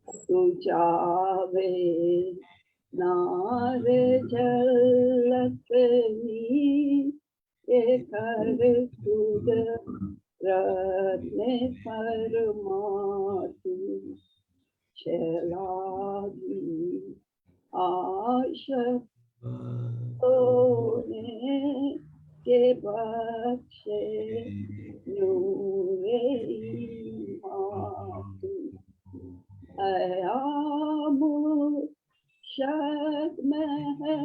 तू जावे नारे झलकनी ये कर खुद रत्ने परमातु चलागी आशा होने के बख्शे नूरे ईमान अयामु शद में है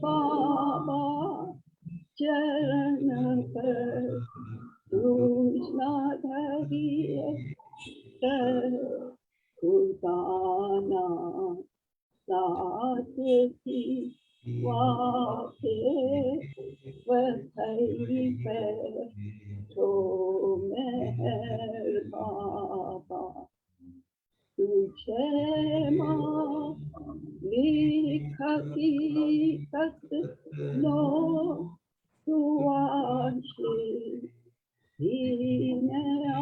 बाबा चरण पर तूष्णा धरिए कर खुदाना साथ की वाके वही पे तो मेहर बाबा तुझे माँ लिख हकीकत नो तुआशे नया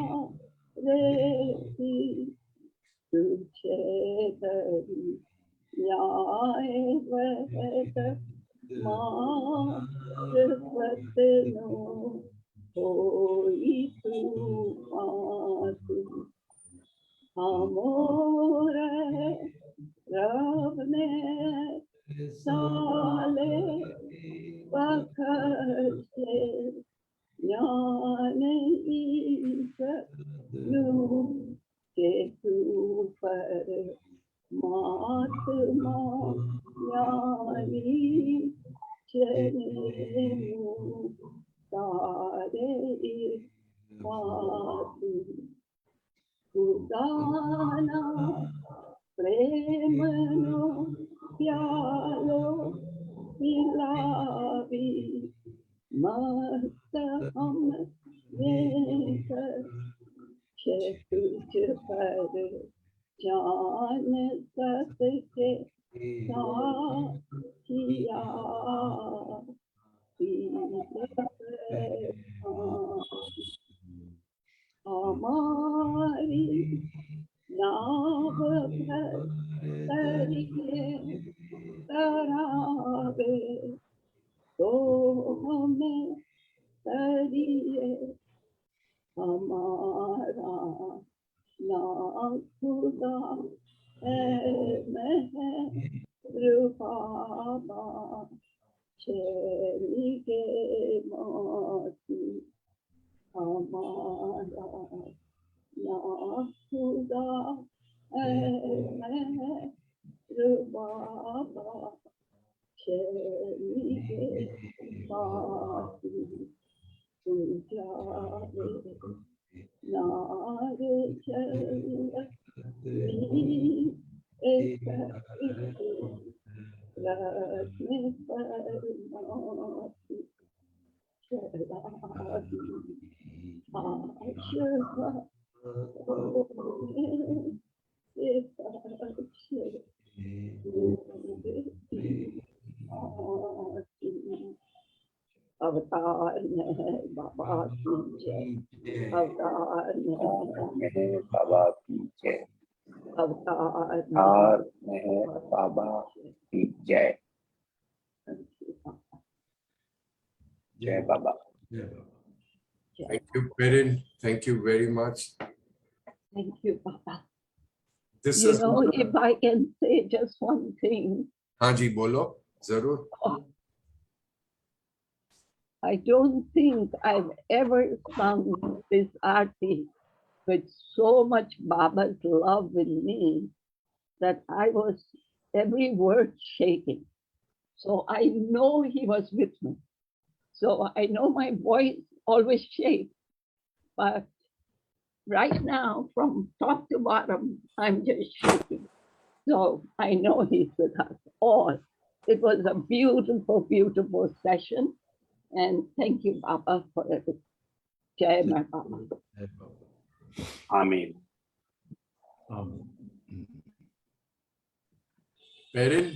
रेती तुझे दरी न्याय वहद मार्फत नो होई तू आतु हमोर रब ने साले बखशे ज्ञान ईसनु के तू पर महात्मा ज्ञानी चरणों तारे पातु खुदाना प्रेमनो प्यालो पिलावी मस्त हम लेकर तुझ पर जान सके साथिया हमारी नाव भर तरिए तरावे तो हमें तरिए हमारा ना खुदा रूपाबा चेरी के मोती हमारा ना खुदा रूपाबा चेरी के मोती तुझा अवतार में बाबा की जय, अवतार में बाबा की जय, अवतार हार में बाबा की जय, जय बाबा। जय बाबा। Thank you, Perin. Thank you very much. Thank you, Baba. This You is know, if I can say just one thing, हाँ जी बोलो जरूर. I don't think I've ever sung this arti with so much Baba's love in me that I was every word shaking. So I know he was with me. So I know my voice always shakes, but right now, from top to bottom, I'm just shaking. So I know he's with us all. It was a beautiful, beautiful session. And thank you, Baba, for it. Jai Mai Baba. जय बाबा। आमीन। आमीन। Perin,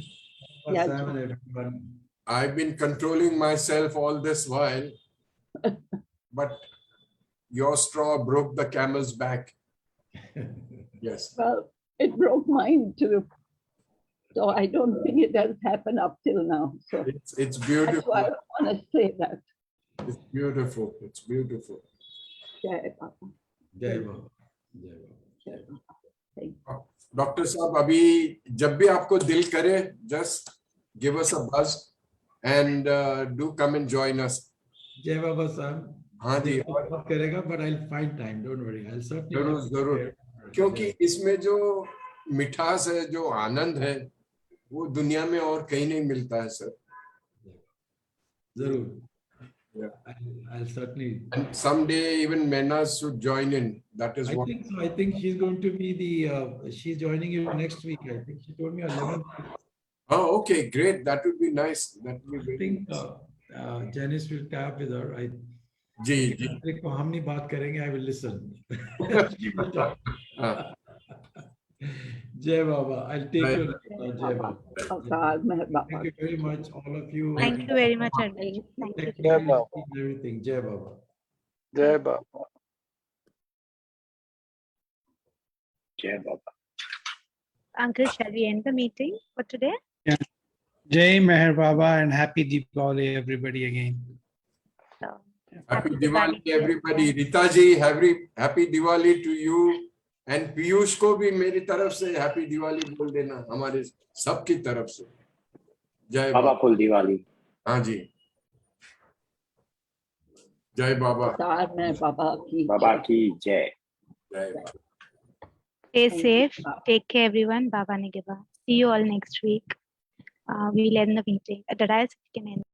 Yeah, Simon, everyone. I've been controlling myself all this while, but your straw broke the camel's back. Yes. well, it broke mine too. So I don't think it has happened up till now. So It's that's beautiful. why I want to say that. It's beautiful. It's beautiful. Jai Baba. जय बाबा। जय बाबा। Jai Baba. Thank you. Doctor साहब अभी जब भी आपको दिल करे just give us a buzz and do come and join us. जय बाबा साहब। हाँ जी, दिल तो बहुत करेगा, but I'll find time. Don't worry. I'll certainly. जरूर जरूर, क्योंकि इसमें जो मिठास है, जो आनंद है, वो दुनिया में और कहीं नहीं मिलता है सर. जरूर। Yeah. I'll certainly. And someday even Menas should join in. That is I what. think so. I think she's going to be the. She's joining you next week. I think she told me 11th. Oh, okay, great. That would be nice. That would be I very think nice. Janice will tap with her. जी जी. को हम नहीं बात करेंगे. I will listen. She will talk. हाँ. Jai Baba. I'll take Jai your Jai Baba. Avtar Mein Baba. Thank you very much, all of you. Thank you very much, Arvind. Thank you. Thank you for everything. Jai Baba. जय बाबा। जय बाबा। Uncle, shall we end the meeting for today? Jai Meher Baba and happy Diwali, everybody again. So, Happy Happy Diwali, Diwali to everybody. Rita ji, happy Diwali to you. And Piyush को भी मेरी तरफ से happy Diwali बोल देना, हमारे सबकी तरफ से. जय बाबा बाबा. फुल दिवाली। हाँ जी. जय बाबा. Avtar Mein Baba ki बाबा jai. की जय। जय बाबा. stay Thank you, safe. Baba. Take care, everyone. Baba Nigeba. See you all next week. We'll end the meeting. Dada, you can end.